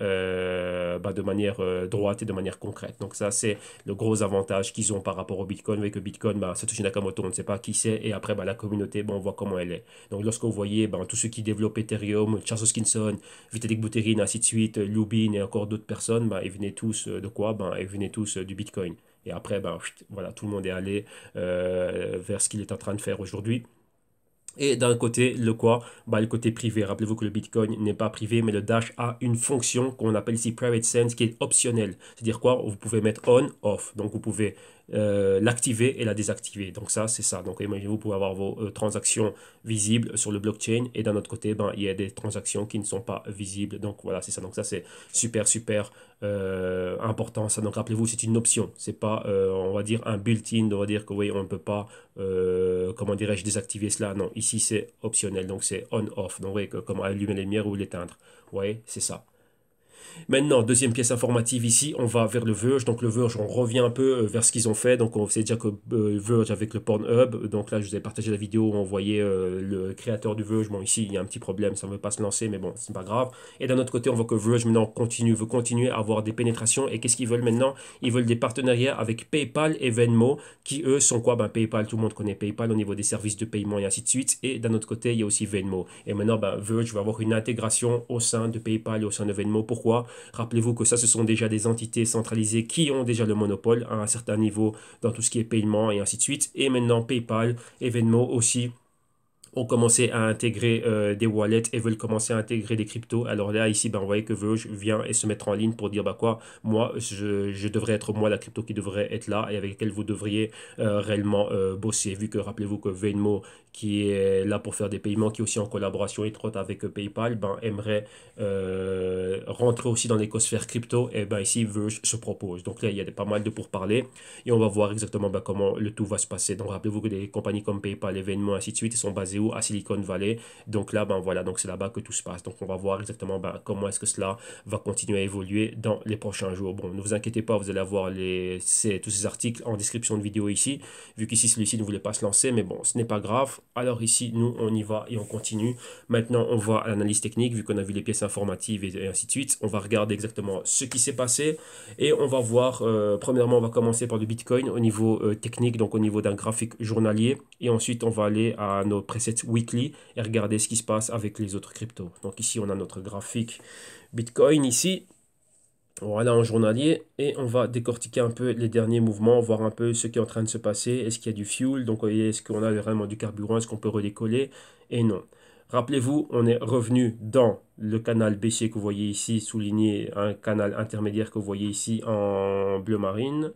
droite et de manière concrète. Donc ça c'est le gros avantage qu'ils ont par rapport au Bitcoin, avec le Bitcoin, bah, Satoshi Nakamoto, on ne sait pas qui c'est, et après bah, la communauté, bah, on voit comment elle est. Donc lorsque vous voyez ben, tous ceux qui développent Ethereum, Charles Hoskinson, Vitalik Buterin, ainsi de suite, Lubin et encore d'autres personnes, ben, ils venaient tous de quoi? Ben, ils venaient tous du Bitcoin. Et après, ben, voilà, tout le monde est allé vers ce qu'il est en train de faire aujourd'hui. Et d'un côté, le quoi? Bah, le côté privé. Rappelez-vous que le Bitcoin n'est pas privé, mais le Dash a une fonction qu'on appelle ici Private Sense qui est optionnelle. C'est-à-dire quoi? Vous pouvez mettre on, off. Donc vous pouvez l'activer et la désactiver. Donc ça, c'est ça. Donc imaginez, vous pouvez avoir vos transactions visibles sur le blockchain et d'un autre côté, ben, il y a des transactions qui ne sont pas visibles. Donc voilà, c'est ça. Donc ça, c'est super important. Ça, donc rappelez-vous, c'est une option. C'est pas, on va dire, un built-in. On va dire que oui, on ne peut pas, comment dirais-je, désactiver cela. Non, ici, c'est optionnel. Donc c'est on-off. Donc vous voyez, comment allumer les lumières ou l'éteindre. Oui, c'est ça. Maintenant, deuxième pièce informative ici, on va vers le Verge. Donc le Verge, on revient un peu vers ce qu'ils ont fait. Donc on sait déjà que Verge avec le Pornhub. Donc là, je vous ai partagé la vidéo où on voyait le créateur du Verge. Bon, ici, il y a un petit problème, ça ne veut pas se lancer, mais bon, c'est pas grave. Et d'un autre côté, on voit que Verge maintenant veut continuer à avoir des pénétrations. Et qu'est-ce qu'ils veulent maintenant? Ils veulent des partenariats avec PayPal et Venmo, qui eux sont quoi? Ben, PayPal, tout le monde connaît PayPal au niveau des services de paiement et ainsi de suite. Et d'un autre côté, il y a aussi Venmo. Et maintenant, ben, Verge va avoir une intégration au sein de PayPal et au sein de Venmo. Pourquoi? Rappelez-vous que ça, ce sont déjà des entités centralisées qui ont déjà le monopole à un certain niveau dans tout ce qui est paiement et ainsi de suite. Et maintenant, PayPal et Venmo aussi ont commencé à intégrer des wallets et veulent commencer à intégrer des cryptos. Alors là, ici, ben, vous voyez que Verge vient et se mettre en ligne pour dire, bah quoi, moi, je devrais être moi la crypto qui devrait être là et avec laquelle vous devriez réellement bosser. Vu que, rappelez-vous que Venmo, qui est là pour faire des paiements, qui est aussi en collaboration étroite avec PayPal, ben, aimerait rentrer aussi dans l'écosphère crypto. Et ben ici, Verge se propose. Donc là, il y a pas mal de pourparlers et on va voir exactement ben, comment le tout va se passer. Donc rappelez-vous que des compagnies comme PayPal, Venmo, ainsi de suite, ils sont basées où? À Silicon Valley. Donc là, ben voilà, donc c'est là-bas que tout se passe. Donc on va voir exactement ben, comment est-ce que cela va continuer à évoluer dans les prochains jours. Bon, ne vous inquiétez pas, vous allez avoir tous ces articles en description de vidéo ici, vu qu'ici celui-ci ne voulait pas se lancer, mais bon, ce n'est pas grave. Alors ici, nous, on y va et on continue. Maintenant, on va à l'analyse technique, vu qu'on a vu les pièces informatives et ainsi de suite. On va regarder exactement ce qui s'est passé et on va voir, premièrement, on va commencer par le Bitcoin au niveau technique, donc au niveau d'un graphique journalier. Et ensuite, on va aller à nos presets weekly et regarder ce qui se passe avec les autres cryptos. Donc ici, on a notre graphique Bitcoin ici. Voilà, en journalier, et on va décortiquer un peu les derniers mouvements, voir un peu ce qui est en train de se passer. Est-ce qu'il y a du fuel? Donc, vous voyez, est-ce qu'on a vraiment du carburant? Est-ce qu'on peut redécoller? Et non. Rappelez-vous, on est revenu dans le canal baissier que vous voyez ici, souligné, un canal intermédiaire que vous voyez ici en bleu marine.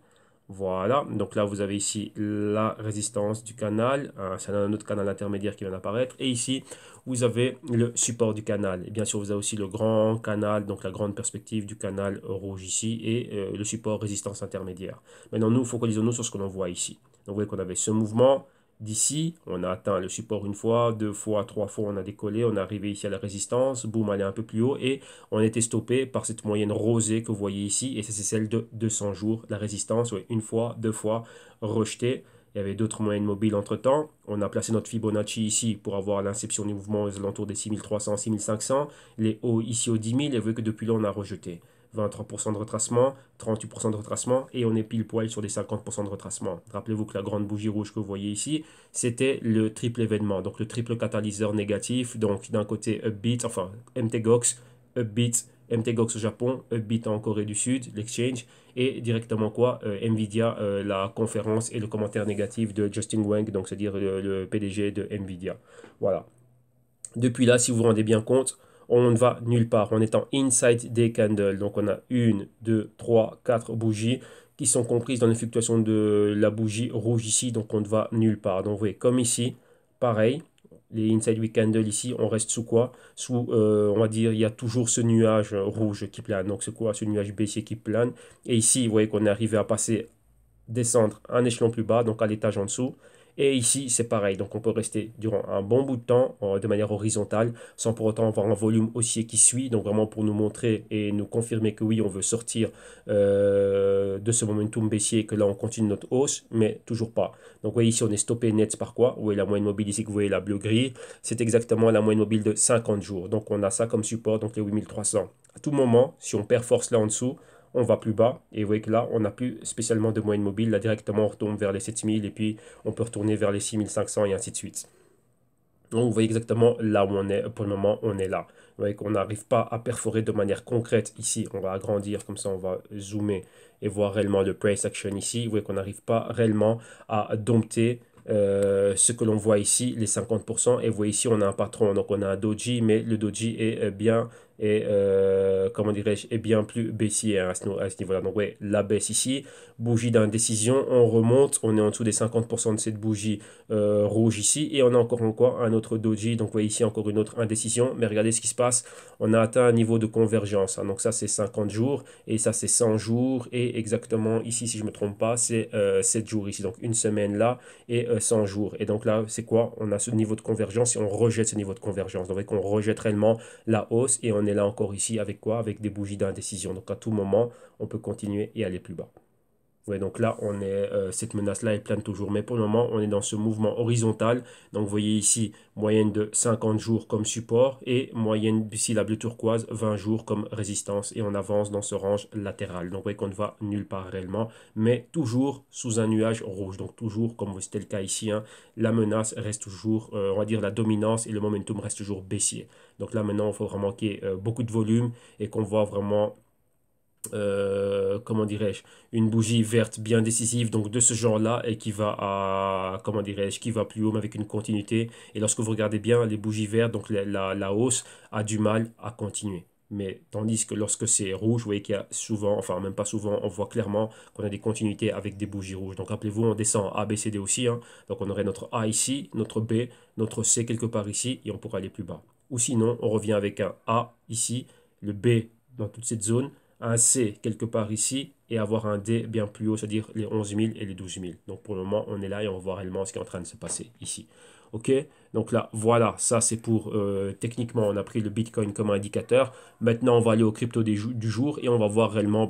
Voilà, donc là vous avez ici la résistance du canal, c'est un autre canal intermédiaire qui vient d'apparaître, et ici vous avez le support du canal. Et bien sûr vous avez aussi le grand canal, donc la grande perspective du canal rouge ici, et le support résistance intermédiaire. Maintenant nous focalisons-nous sur ce que l'on voit ici. Donc vous voyez qu'on avait ce mouvement d'ici, on a atteint le support une fois, deux fois, trois fois, on a décollé, on est arrivé ici à la résistance, boum, elle est un peu plus haut, et on a été stoppé par cette moyenne rosée que vous voyez ici, et ça c'est celle de 200 jours, la résistance, ouais, une fois, deux fois, rejeté. Il y avait d'autres moyennes mobiles entre-temps. On a placé notre Fibonacci ici pour avoir l'inception du mouvement aux alentours des 6300, 6500. Les hauts ici aux 10 000, et vous voyez que depuis là, on a rejeté. 23% de retracement, 38% de retracement, et on est pile poil sur les 50% de retracement. Rappelez-vous que la grande bougie rouge que vous voyez ici, c'était le triple événement, donc le triple catalyseur négatif. Donc d'un côté Upbeat, enfin MTGOX, Upbeat, MTGOX au Japon, Upbeat en Corée du Sud, l'exchange, et directement quoi, Nvidia, la conférence et le commentaire négatif de Justin Wang, donc c'est-à-dire le PDG de Nvidia. Voilà. Depuis là, si vous vous rendez bien compte, on ne va nulle part. On est en inside des candles. Donc on a une, deux, trois, quatre bougies qui sont comprises dans les fluctuations de la bougie rouge ici. Donc on ne va nulle part. Donc vous voyez, comme ici, pareil. Les inside week candles ici, on reste sous quoi? Sous, on va dire, il y a toujours ce nuage rouge qui plane. Donc c'est quoi? Ce nuage baissier qui plane. Et ici, vous voyez qu'on est arrivé à passer descendre un échelon plus bas, donc à l'étage en dessous. Et ici, c'est pareil. Donc, on peut rester durant un bon bout de temps de manière horizontale, sans pour autant avoir un volume haussier qui suit. Donc, vraiment pour nous montrer et nous confirmer que oui, on veut sortir de ce momentum baissier, que là, on continue notre hausse, mais toujours pas. Donc, vous voyez ici, on est stoppé net par quoi? Vous voyez la moyenne mobile ici, que vous voyez la bleu-gris. C'est exactement la moyenne mobile de 50 jours. Donc, on a ça comme support, donc les 8300. À tout moment, si on perd force là en dessous, on va plus bas. Et vous voyez que là, on n'a plus spécialement de moyenne mobile. Là, directement, on retombe vers les 7000 et puis on peut retourner vers les 6500 et ainsi de suite. Donc, vous voyez exactement là où on est. Pour le moment, on est là. Vous voyez qu'on n'arrive pas à perforer de manière concrète ici. On va agrandir, comme ça, on va zoomer et voir réellement le price action ici. Vous voyez qu'on n'arrive pas réellement à dompter ce que l'on voit ici, les 50%. Et vous voyez ici, on a un patron. Donc, on a un doji, mais le doji est bien et comment dirais-je, est bien plus baissier à ce niveau-là. Donc, ouais, la baisse ici, bougie d'indécision, on remonte, on est en dessous des 50% de cette bougie rouge ici, et on a encore un autre doji. Donc, vous voyez ici encore une autre indécision, mais regardez ce qui se passe, on a atteint un niveau de convergence, hein. Donc, ça c'est 50 jours, et ça c'est 100 jours, et exactement ici, si je ne me trompe pas, c'est 7 jours ici, donc une semaine là, et 100 jours. Et donc là, c'est quoi? On a ce niveau de convergence, et on rejette ce niveau de convergence. Donc, on rejette réellement la hausse, et on est là encore ici avec quoi? Avec des bougies d'indécision. Donc, à tout moment, on peut continuer et aller plus bas. Ouais, donc là, cette menace-là, elle plane toujours. Mais pour le moment, on est dans ce mouvement horizontal. Donc, vous voyez ici, moyenne de 50 jours comme support et moyenne, ici, la bleue turquoise, 20 jours comme résistance. Et on avance dans ce range latéral. Donc, vous voyez qu'on ne va nulle part réellement, mais toujours sous un nuage rouge. Donc, toujours, comme c'était le cas ici, hein, la menace reste toujours, on va dire, la dominance et le momentum reste toujours baissier. Donc là, maintenant, il faut vraiment qu'il y ait beaucoup de volume et qu'on voit vraiment comment dirais-je, une bougie verte bien décisive, donc de ce genre-là, et qui va à, comment dirais-je, qui va plus haut, mais avec une continuité. Et lorsque vous regardez bien, les bougies vertes, donc la hausse a du mal à continuer. Mais tandis que lorsque c'est rouge, vous voyez qu'il y a souvent, enfin même pas souvent, on voit clairement qu'on a des continuités avec des bougies rouges. Donc rappelez-vous, on descend A, B, C, D aussi, hein. Donc on aurait notre A ici, notre B, notre C quelque part ici, et on pourrait aller plus bas. Ou sinon, on revient avec un A ici, le B dans toute cette zone, un C quelque part ici et avoir un D bien plus haut, c'est-à-dire les 11 000 et les 12 000. Donc pour le moment, on est là et on voit réellement ce qui est en train de se passer ici. Ok, donc là, voilà, ça c'est pour, techniquement, on a pris le Bitcoin comme indicateur. Maintenant, on va aller au crypto du jour et on va voir réellement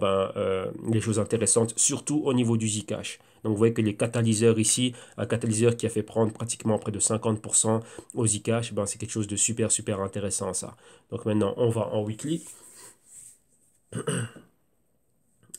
les choses intéressantes, surtout au niveau du Zcash. Donc vous voyez que les catalyseurs ici, un catalyseur qui a fait prendre pratiquement près de 50% au Zcash, ben, c'est quelque chose de super, super intéressant ça. Donc maintenant, on va en weekly.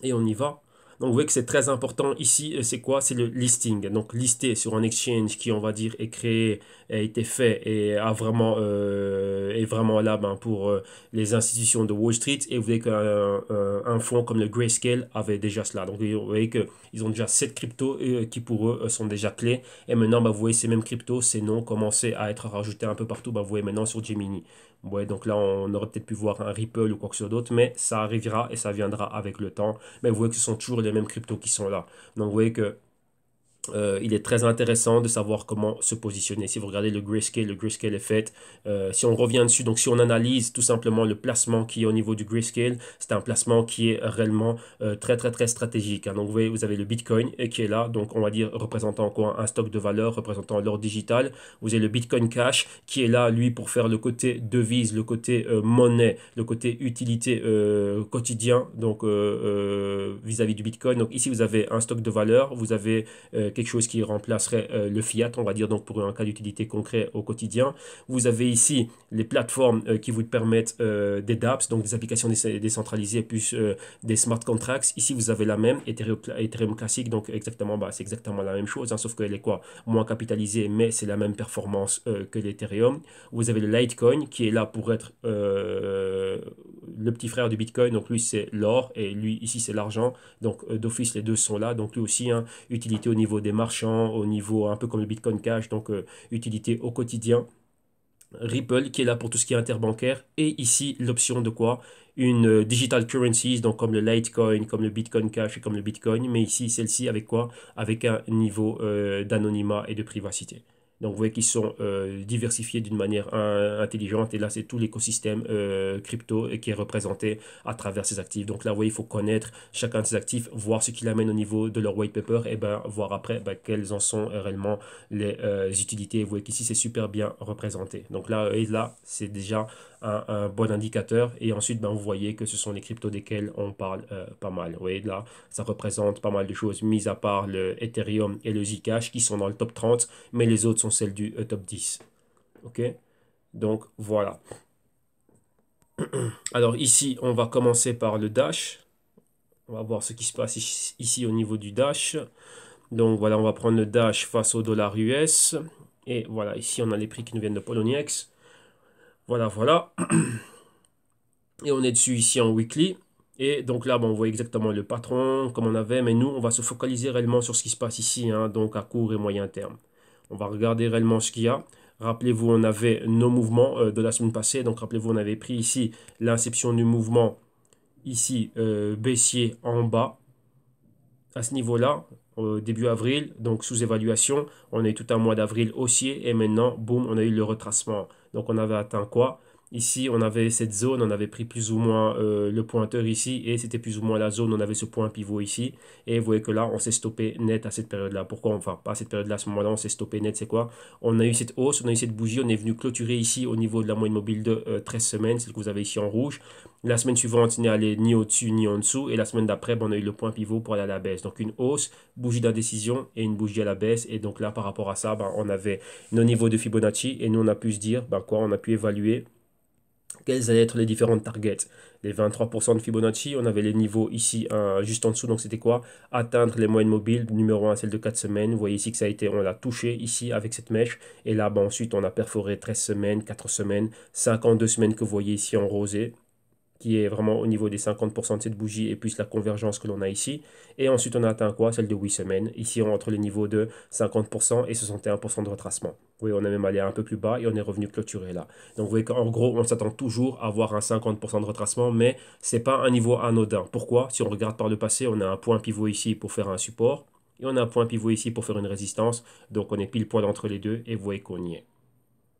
Et on y va. Donc vous voyez que c'est très important ici, c'est quoi? C'est le listing. Donc listé sur un exchange qui, on va dire, est créé, a été fait et est vraiment là pour les institutions de Wall Street. Et vous voyez qu'un fonds comme le Grayscale avait déjà cela. Donc vous voyez qu'ils ont déjà 7 cryptos qui pour eux sont déjà clés. Et maintenant, vous voyez ces mêmes cryptos, ces noms commençaient à être rajoutés un peu partout. Vous voyez maintenant sur Gemini. Ouais, donc là, on aurait peut-être pu voir un Ripple ou quoi que ce soit d'autre, mais ça arrivera et ça viendra avec le temps. Mais vous voyez que ce sont toujours les mêmes cryptos qui sont là. Donc vous voyez que il est très intéressant de savoir comment se positionner. Si vous regardez le grayscale est fait. Si on revient dessus, donc si on analyse tout simplement le placement qui est au niveau du grayscale, c'est un placement qui est réellement très stratégique, hein. Donc vous voyez, vous avez le Bitcoin qui est là, donc on va dire représentant quoi, un stock de valeur, représentant l'or digital. Vous avez le Bitcoin Cash qui est là, lui, pour faire le côté devise, le côté monnaie, le côté utilité quotidien, donc vis-à-vis du Bitcoin. Donc ici, vous avez un stock de valeur, vous avez quelque chose qui remplacerait le fiat, on va dire, donc pour un cas d'utilité concret au quotidien. Vous avez ici les plateformes qui vous permettent des dApps, donc des applications décentralisées, plus des smart contracts. Ici, vous avez la même, Ethereum classique, donc exactement, bah, c'est exactement la même chose, hein, sauf qu'elle est quoi, moins capitalisée, mais c'est la même performance que l'Ethereum. Vous avez le Litecoin qui est là pour être le petit frère du Bitcoin, donc lui c'est l'or et lui ici c'est l'argent, donc d'office les deux sont là, donc lui aussi, hein, utilité au niveau des marchands, au niveau un peu comme le Bitcoin Cash, donc utilité au quotidien. Ripple qui est là pour tout ce qui est interbancaire. Et ici, l'option de quoi? Une digital currencies, donc comme le Litecoin, comme le Bitcoin Cash et comme le Bitcoin. Mais ici, celle-ci avec quoi? Avec un niveau d'anonymat et de privacité. Donc vous voyez qu'ils sont diversifiés d'une manière intelligente. Et là, c'est tout l'écosystème crypto qui est représenté à travers ces actifs. Donc là, vous voyez, il faut connaître chacun de ces actifs, voir ce qu'il amène au niveau de leur white paper, et ben voir après quelles en sont réellement les utilités. Vous voyez qu'ici, c'est super bien représenté. Donc là, c'est déjà un bon indicateur. Et ensuite, ben, vous voyez que ce sont les cryptos desquels on parle pas mal. Vous voyez, là, ça représente pas mal de choses, mis à part le Ethereum et le Zcash qui sont dans le top 30, mais les autres sont celles du top 10. OK? Donc, voilà. Alors ici, on va commencer par le Dash. On va voir ce qui se passe ici au niveau du Dash. Donc voilà, on va prendre le Dash face au dollar US. Et voilà, ici on a les prix qui nous viennent de Poloniex. Voilà, voilà. Et on est dessus ici en weekly. Et donc là, bon, on voit exactement le patron comme on avait. Mais nous, on va se focaliser réellement sur ce qui se passe ici, hein, donc à court et moyen terme. On va regarder réellement ce qu'il y a. Rappelez-vous, on avait nos mouvements de la semaine passée. Donc rappelez-vous, on avait pris ici l'inception du mouvement, ici baissier en bas à ce niveau-là, début avril, donc sous évaluation. On a eu tout un mois d'avril haussier et maintenant, boum, on a eu le retracement. Donc on avait atteint quoi? Ici, on avait cette zone, on avait pris plus ou moins le pointeur ici et c'était plus ou moins la zone, on avait ce point pivot ici. Et vous voyez que là, on s'est stoppé net à cette période-là. Pourquoi? Enfin, pas à cette période-là, à ce moment-là, on s'est stoppé net, c'est quoi? On a eu cette hausse, on a eu cette bougie, on est venu clôturer ici au niveau de la moyenne mobile de 13 semaines, celle que vous avez ici en rouge. La semaine suivante, il n'est allé ni au-dessus ni en dessous. Et la semaine d'après, on a eu le point pivot pour aller à la baisse. Donc une hausse, bougie d'indécision et une bougie à la baisse. Et donc là, par rapport à ça, on avait nos niveaux de Fibonacci. Et nous, on a pu se dire, quoi, on a pu évaluer quelles allaient être les différentes targets. Les 23% de Fibonacci, on avait les niveaux ici, juste en dessous. Donc c'était quoi? Atteindre les moyennes mobiles, numéro 1, celle de 4 semaines. Vous voyez ici que ça a été, on l'a touché ici avec cette mèche. Et là, ensuite, on a perforé 13 semaines, 4 semaines, 52 semaines que vous voyez ici en rosé, qui est vraiment au niveau des 50% de cette bougie et plus la convergence que l'on a ici. Et ensuite, on a atteint quoi? Celle de 8 semaines. Ici, on est entre les niveaux de 50% et 61% de retracement. Vous voyez, on est même allé un peu plus bas et on est revenu clôturer là. Donc, vous voyez qu'en gros, on s'attend toujours à avoir un 50% de retracement, mais ce n'est pas un niveau anodin. Pourquoi? Si on regarde par le passé, on a un point pivot ici pour faire un support et on a un point pivot ici pour faire une résistance. Donc, on est pile poil entre les deux et vous voyez qu'on y est.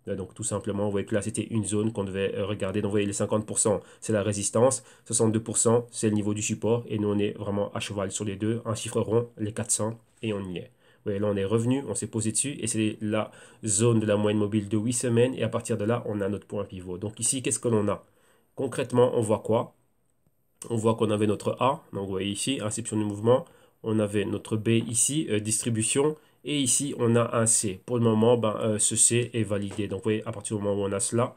Donc tout simplement, vous voyez que là, c'était une zone qu'on devait regarder. Donc vous voyez, les 50%, c'est la résistance. 62%, c'est le niveau du support. Et nous, on est vraiment à cheval sur les deux. Un chiffre rond, les 400, et on y est. Vous voyez, là, on est revenu, on s'est posé dessus. Et c'est la zone de la moyenne mobile de 8 semaines. Et à partir de là, on a notre point pivot. Donc ici, qu'est-ce que l'on a? Concrètement, on voit quoi? On voit qu'on avait notre A. Donc vous voyez ici, inception du mouvement. On avait notre B ici, distribution. Et ici, on a un C. Pour le moment, ce C est validé. Donc, vous voyez, à partir du moment où on a cela,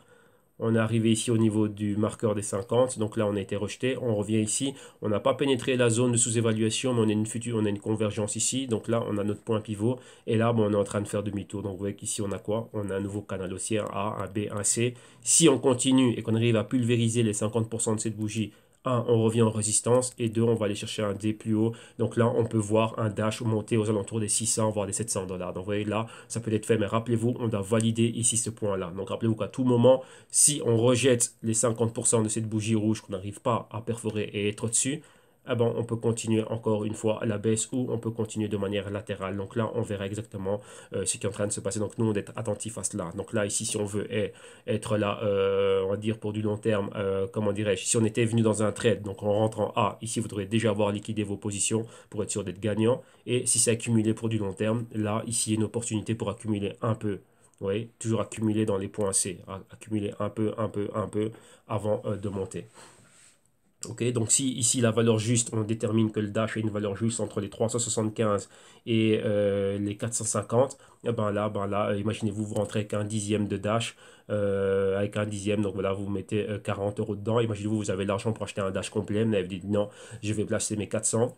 on est arrivé ici au niveau du marqueur des 50. Donc là, on a été rejeté. On revient ici. On n'a pas pénétré la zone de sous-évaluation, mais on a une convergence ici. Donc là, on a notre point pivot. Et là, on est en train de faire demi-tour. Donc, vous voyez qu'ici, on a quoi? On a un nouveau canal haussier, un A, un B, un C. Si on continue et qu'on arrive à pulvériser les 50% de cette bougie un, on revient en résistance et deux, on va aller chercher un D plus haut. Donc là, on peut voir un dash monter aux alentours des 600, voire des 700 dollars. Donc vous voyez là, ça peut être fait, mais rappelez-vous, on doit valider ici ce point-là. Donc rappelez-vous qu'à tout moment, si on rejette les 50% de cette bougie rouge qu'on n'arrive pas à perforer et être au-dessus, eh ben, on peut continuer encore une fois à la baisse ou on peut continuer de manière latérale. Donc là, on verra exactement ce qui est en train de se passer. Donc nous, on doit être attentif à cela. Donc là, ici, si on veut être là, on va dire pour du long terme, comment dirais-je, si on était venu dans un trade, donc on rentre en A, ici, vous devrez déjà avoir liquidé vos positions pour être sûr d'être gagnant. Et si c'est accumulé pour du long terme, là, ici, il y a une opportunité pour accumuler un peu. Vous voyez, toujours accumuler dans les points C, accumuler un peu, un peu avant de monter. Ok, donc si ici la valeur juste, on détermine que le dash a une valeur juste entre les 375 et les 450, et ben là imaginez-vous, vous rentrez avec un dixième de dash, avec un dixième, donc voilà, vous mettez 40 euros dedans. Imaginez-vous, vous avez l'argent pour acheter un dash complet, mais vous dites non, je vais placer mes 400.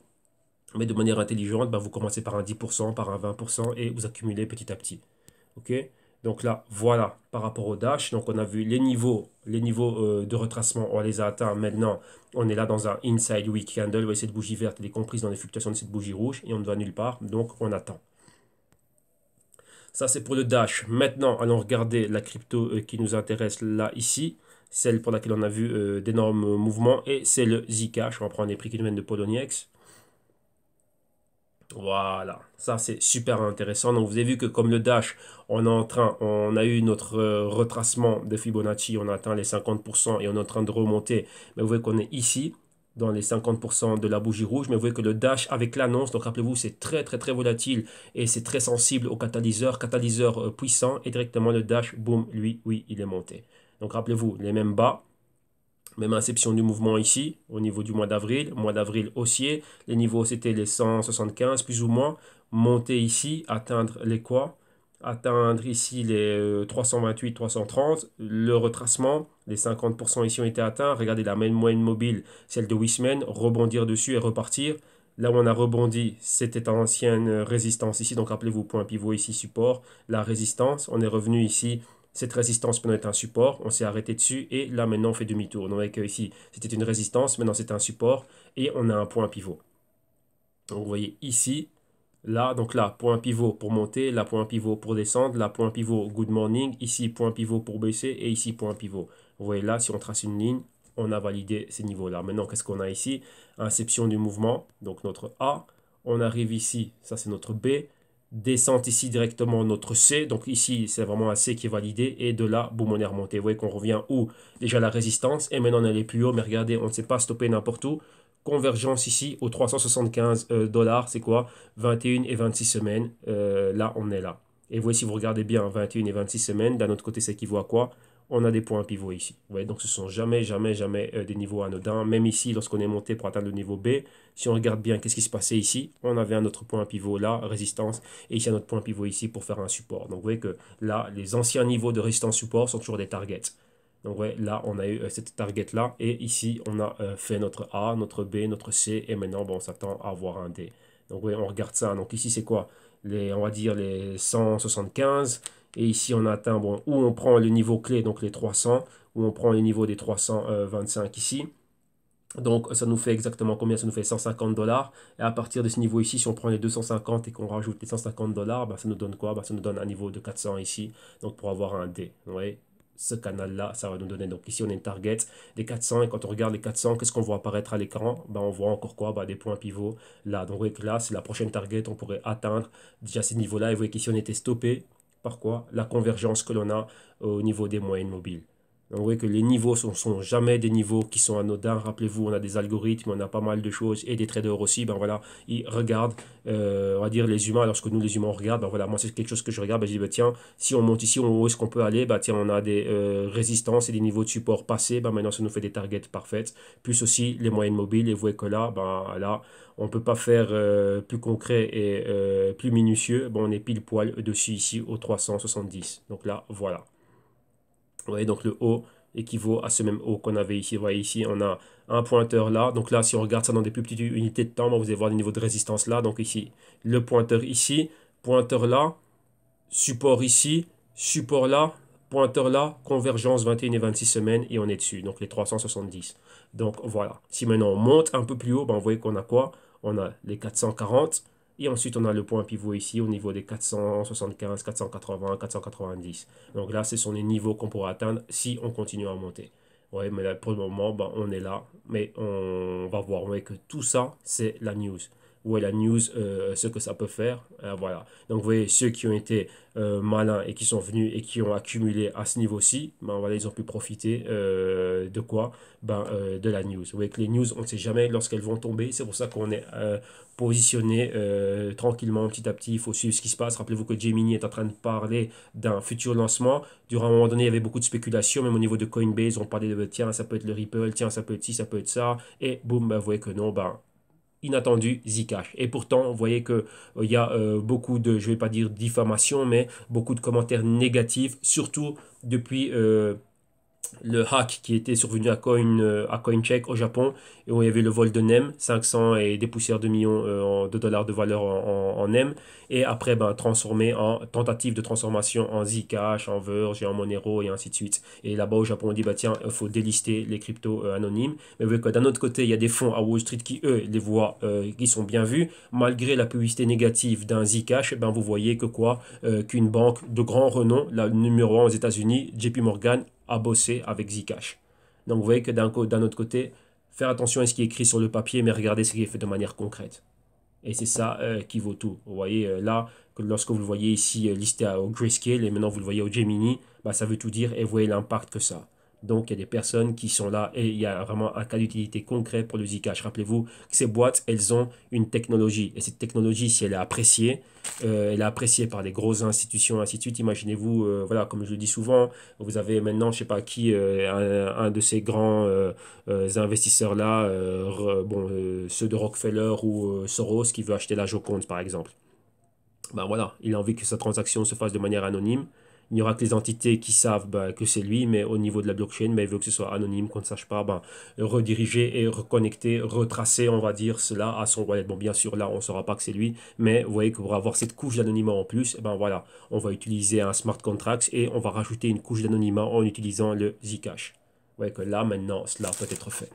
Mais de manière intelligente, ben, vous commencez par un 10%, par un 20% et vous accumulez petit à petit. Ok, donc là, voilà, par rapport au dash, donc on a vu les niveaux de retracement, on les a atteints. Maintenant, on est là dans un inside weak candle. Vous voyez, cette bougie verte, elle est comprise dans les fluctuations de cette bougie rouge et on ne va nulle part, donc on attend. Ça, c'est pour le dash. Maintenant, allons regarder la crypto qui nous intéresse là, ici. Celle pour laquelle on a vu d'énormes mouvements et c'est le Zcash. On va prendre les prix qui nous viennent de Poloniex. Voilà, ça c'est super intéressant. Donc vous avez vu que comme le Dash, on a eu notre retracement de Fibonacci, on a atteint les 50% et on est en train de remonter. Mais vous voyez qu'on est ici, dans les 50% de la bougie rouge. Mais vous voyez que le Dash avec l'annonce, donc rappelez-vous, c'est très volatile et c'est très sensible au catalyseur puissant. Et directement le Dash, boum, lui, oui, il est monté. Donc rappelez-vous, les mêmes bas. Même inception du mouvement ici, au niveau du mois d'avril haussier. Les niveaux, c'était les 175, plus ou moins. Monter ici, atteindre les quoi? Atteindre ici les 328, 330. Le retracement, les 50% ici ont été atteints. Regardez la même moyenne mobile, celle de 8 semaines. Rebondir dessus et repartir. Là où on a rebondi, c'était ancienne résistance ici. Donc rappelez-vous, point pivot ici, support. La résistance, on est revenu ici. Cette résistance peut être un support, on s'est arrêté dessus et là maintenant on fait demi-tour. Donc avec ici c'était une résistance, maintenant c'est un support et on a un point pivot. Donc vous voyez ici, là, donc là, point pivot pour monter, là, point pivot pour descendre, là, point pivot good morning, ici, point pivot pour baisser et ici, point pivot. Vous voyez là, si on trace une ligne, on a validé ces niveaux-là. Maintenant, qu'est-ce qu'on a ici? Inception du mouvement, donc notre A. On arrive ici, ça c'est notre B. Descente ici directement notre C. Donc ici, c'est vraiment un C qui est validé. Et de là, boum, on est remonté. Vous voyez qu'on revient où? Déjà la résistance. Et maintenant, on est allé plus haut. Mais regardez, on ne s'est pas stoppé n'importe où. Convergence ici aux 375 dollars. C'est quoi? 21 et 26 semaines. Là, on est là. Et vous voyez, si vous regardez bien, 21 et 26 semaines, d'un autre côté, c'est équivaut à quoi? On a des points pivots ici. Vous voyez, donc ce sont jamais des niveaux anodins. Même ici, lorsqu'on est monté pour atteindre le niveau B, si on regarde bien qu'est-ce qui se passait ici, on avait un autre point pivot là, résistance, et ici un autre point pivot ici pour faire un support. Donc vous voyez que là, les anciens niveaux de résistance support sont toujours des targets. Donc ouais, là, on a eu cette target-là. Et ici, on a fait notre A, notre B, notre C. Et maintenant, bon, on s'attend à avoir un D. Donc ouais, on regarde ça. Donc ici, c'est quoi? On va dire les 175. Et ici, on atteint, bon, où on prend le niveau clé, donc les 300. Où on prend le niveau des 325 ici. Donc ça nous fait exactement combien? Ça nous fait 150 dollars. Et à partir de ce niveau ici, si on prend les 250 et qu'on rajoute les 150 dollars, bah, ça nous donne quoi? Bah, ça nous donne un niveau de 400 ici. Donc pour avoir un D. Vous voyez? Ce canal-là, ça va nous donner. Donc ici, on a une target des 400. Et quand on regarde les 400, qu'est-ce qu'on voit apparaître à l'écran? Ben, on voit encore quoi? Ben, des points pivots là. Donc vous voyez que là, c'est la prochaine target. On pourrait atteindre déjà ces niveaux-là. Et vous voyez qu'ici, on était stoppé par quoi? La convergence que l'on a au niveau des moyennes mobiles. Donc, vous voyez que les niveaux sont jamais des niveaux qui sont anodins. Rappelez-vous, on a des algorithmes, on a pas mal de choses et des traders aussi. Ben voilà, ils regardent, on va dire les humains, lorsque nous les humains on regarde, ben voilà, moi c'est quelque chose que je regarde, ben je dis, ben tiens, si on monte ici, où est-ce qu'on peut aller? Ben tiens, on a des résistances et des niveaux de support passés, ben maintenant ça nous fait des targets parfaites. Plus aussi les moyennes mobiles, et vous voyez que là, ben là, on ne peut pas faire plus concret et plus minutieux. Bon, on est pile poil dessus ici au 370. Donc là, voilà. Vous voyez, donc le haut équivaut à ce même haut qu'on avait ici. Vous voyez ici, on a un pointeur là. Donc là, si on regarde ça dans des plus petites unités de temps, vous allez voir le niveau de résistance là. Donc ici, le pointeur ici, pointeur là, support ici, support là, pointeur là, convergence 21 et 26 semaines et on est dessus, donc les 370. Donc voilà, si maintenant on monte un peu plus haut, ben, vous voyez qu'on a quoi? On a les 440 et ensuite on a le point pivot ici au niveau des 475, 480, 490. Donc là, ce sont les niveaux qu'on pourra atteindre si on continue à monter. Ouais, mais là, pour le moment, ben, on est là, mais on va voir. Vous voyez que tout ça, c'est la news. Ouais, la news, ce que ça peut faire. Voilà. Donc, vous voyez, ceux qui ont été malins et qui sont venus et qui ont accumulé à ce niveau-ci, ben, voilà, ils ont pu profiter de quoi? Ben, de la news. Vous voyez que les news, on ne sait jamais lorsqu'elles vont tomber. C'est pour ça qu'on est positionné tranquillement, petit à petit. Il faut suivre ce qui se passe. Rappelez-vous que Gemini est en train de parler d'un futur lancement. Durant un moment donné, il y avait beaucoup de spéculation, même au niveau de Coinbase, on parlait de tiens, ça peut être le Ripple, tiens, ça peut être ci, ça peut être ça. Et boum, ben, vous voyez que non, ben, inattendu Zcash. Et pourtant, vous voyez que il y a beaucoup de, je vais pas dire diffamation, mais beaucoup de commentaires négatifs, surtout depuis le hack qui était survenu à CoinCheck au Japon, et où il y avait le vol de NEM, 500 et des poussières de millions de dollars de valeur en NEM, et après ben, transformé en tentative de transformation en Zcash, en Verge et en Monero et ainsi de suite. Et là-bas au Japon, on dit bah tiens, il faut délister les cryptos anonymes. Mais vous voyez que d'un autre côté, il y a des fonds à Wall Street qui, eux, les voient, qui sont bien vus, malgré la publicité négative d'un Zcash, ben, vous voyez que quoi, qu'une banque de grand renom, la numéro 1 aux États-Unis, JP Morgan, à bosser avec Zcash. Donc vous voyez que d'un autre côté, faire attention à ce qui est écrit sur le papier, mais regardez ce qui est fait de manière concrète. Et c'est ça qui vaut tout. Vous voyez là, que lorsque vous le voyez ici listé au Grayscale et maintenant vous le voyez au Gemini, bah, ça veut tout dire et vous voyez l'impact que ça. Donc il y a des personnes qui sont là et il y a vraiment un cas d'utilité concret pour le Zcash. Rappelez-vous que ces boîtes, elles ont une technologie. Et cette technologie, si elle est appréciée par les grosses institutions, ainsi de suite. Imaginez-vous, voilà, comme je le dis souvent, vous avez maintenant, je ne sais pas qui, un de ces grands investisseurs-là, ceux de Rockefeller ou Soros, qui veut acheter la Joconde, par exemple. Ben voilà, il a envie que sa transaction se fasse de manière anonyme. Il n'y aura que les entités qui savent ben, que c'est lui, mais au niveau de la blockchain, ben, il veut que ce soit anonyme, qu'on ne sache pas ben, rediriger et reconnecter, retracer, on va dire, cela à son wallet. Bon, bien sûr, là, on ne saura pas que c'est lui, mais vous voyez que pour avoir cette couche d'anonymat en plus, ben voilà, on va utiliser un smart contract et on va rajouter une couche d'anonymat en utilisant le Zcash. Vous voyez que là, maintenant, cela peut être fait.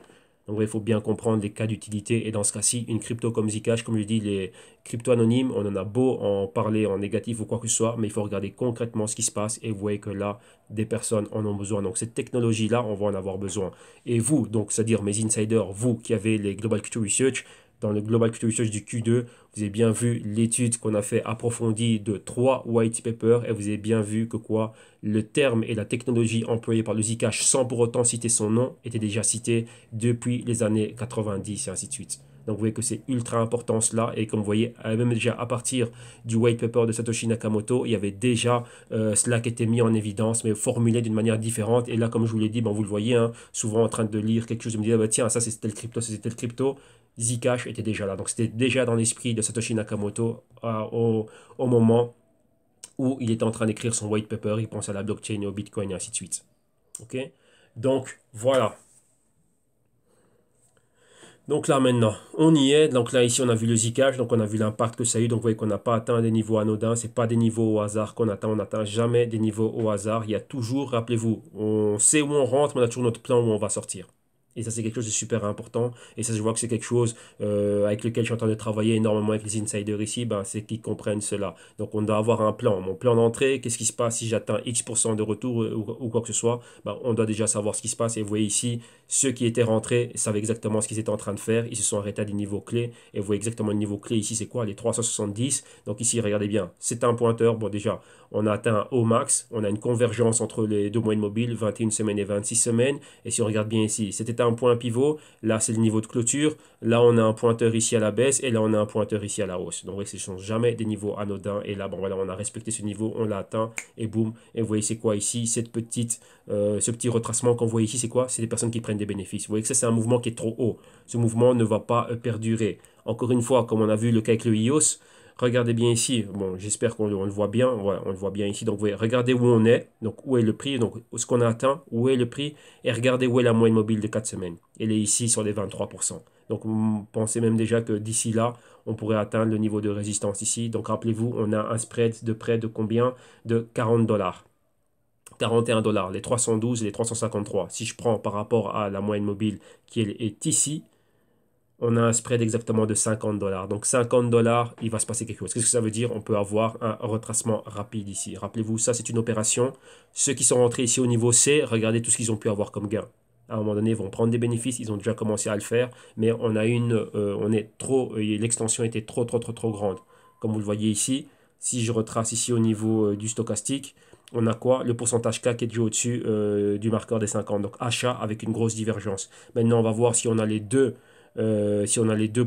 Donc, il faut bien comprendre les cas d'utilité. Et dans ce cas-ci, une crypto comme Zcash, comme je dis, les crypto anonymes, on en a beau en parler en négatif ou quoi que ce soit, mais il faut regarder concrètement ce qui se passe. Et vous voyez que là, des personnes en ont besoin. Donc, cette technologie-là, on va en avoir besoin. Et vous, donc, c'est-à-dire mes insiders, vous qui avez les Global Crypto Research, dans le Global Crypto Research du Q2, vous avez bien vu l'étude qu'on a fait approfondie de 3 white papers et vous avez bien vu que quoi, le terme et la technologie employée par le Zcash sans pour autant citer son nom était déjà cité depuis les années 90 et ainsi de suite. Donc vous voyez que c'est ultra important cela et comme vous voyez, même déjà à partir du white paper de Satoshi Nakamoto, il y avait déjà cela qui était mis en évidence mais formulé d'une manière différente. Et là, comme je vous l'ai dit, bon, vous le voyez, hein, souvent en train de lire quelque chose, je me dis, ah, bah, tiens, ça c'est tel crypto, ça c'est tel crypto. Zcash était déjà là. Donc c'était déjà dans l'esprit de Satoshi Nakamoto au moment où il était en train d'écrire son white paper. Il pense à la blockchain et au Bitcoin et ainsi de suite. Ok. Donc voilà. Donc là maintenant, on y est. Donc là ici on a vu le Zcash, donc on a vu l'impact que ça a eu. Donc vous voyez qu'on n'a pas atteint des niveaux anodins, c'est pas des niveaux au hasard qu'on atteint, on n'atteint jamais des niveaux au hasard. Il y a toujours, rappelez-vous, on sait où on rentre, mais on a toujours notre plan où on va sortir. Et ça, c'est quelque chose de super important. Et ça, je vois que c'est quelque chose avec lequel je suis en train de travailler énormément avec les insiders ici. Ben, c'est qu'ils comprennent cela. Donc, on doit avoir un plan. Mon plan d'entrée, qu'est-ce qui se passe si j'atteins X% de retour ou quoi que ce soit. Ben, on doit déjà savoir ce qui se passe. Et vous voyez ici, ceux qui étaient rentrés savaient exactement ce qu'ils étaient en train de faire. Ils se sont arrêtés à des niveaux clés. Et vous voyez exactement le niveau clé ici, c'est quoi? Les 370. Donc ici, regardez bien, c'est un pointeur. Bon, déjà, on a atteint un haut max. On a une convergence entre les deux moyennes mobiles, 21 semaines et 26 semaines. Et si on regarde bien ici, c'était un point pivot. Là, c'est le niveau de clôture. Là, on a un pointeur ici à la baisse. Et là, on a un pointeur ici à la hausse. Donc, vous voyez, ce ne sont jamais des niveaux anodins. Et là, bon, voilà, on a respecté ce niveau. On l'a atteint. Et boum. Et vous voyez, c'est quoi ici? Ce petit retracement qu'on voit ici, c'est quoi? C'est des personnes qui prennent des bénéfices. Vous voyez que ça, c'est un mouvement qui est trop haut. Ce mouvement ne va pas perdurer. Encore une fois, comme on a vu le cas avec le IOS, regardez bien ici. Bon, j'espère qu'on le voit bien. Voilà, on le voit bien ici. Donc, vous voyez, regardez où on est. Donc, où est le prix. Donc, ce qu'on a atteint. Où est le prix. Et regardez où est la moyenne mobile de 4 semaines. Elle est ici sur les 23%. Donc, vous pensez même déjà que d'ici là, on pourrait atteindre le niveau de résistance ici. Donc, rappelez-vous, on a un spread de près de combien? De 40 dollars. 41 $, les 312 et les 353. Si je prends par rapport à la moyenne mobile qui est ici, on a un spread exactement de 50 $. Donc 50 $, il va se passer quelque chose. Qu'est-ce que ça veut dire? On peut avoir un retracement rapide ici. Rappelez-vous, ça c'est une opération. Ceux qui sont rentrés ici au niveau C, regardez tout ce qu'ils ont pu avoir comme gain. À un moment donné, ils vont prendre des bénéfices, ils ont déjà commencé à le faire, mais l'extension était trop grande. Comme vous le voyez ici, si je retrace ici au niveau du stochastique, on a quoi? Le pourcentage K qui est déjà au-dessus du marqueur des 50. Donc achat avec une grosse divergence. Maintenant, on va voir si on a les deux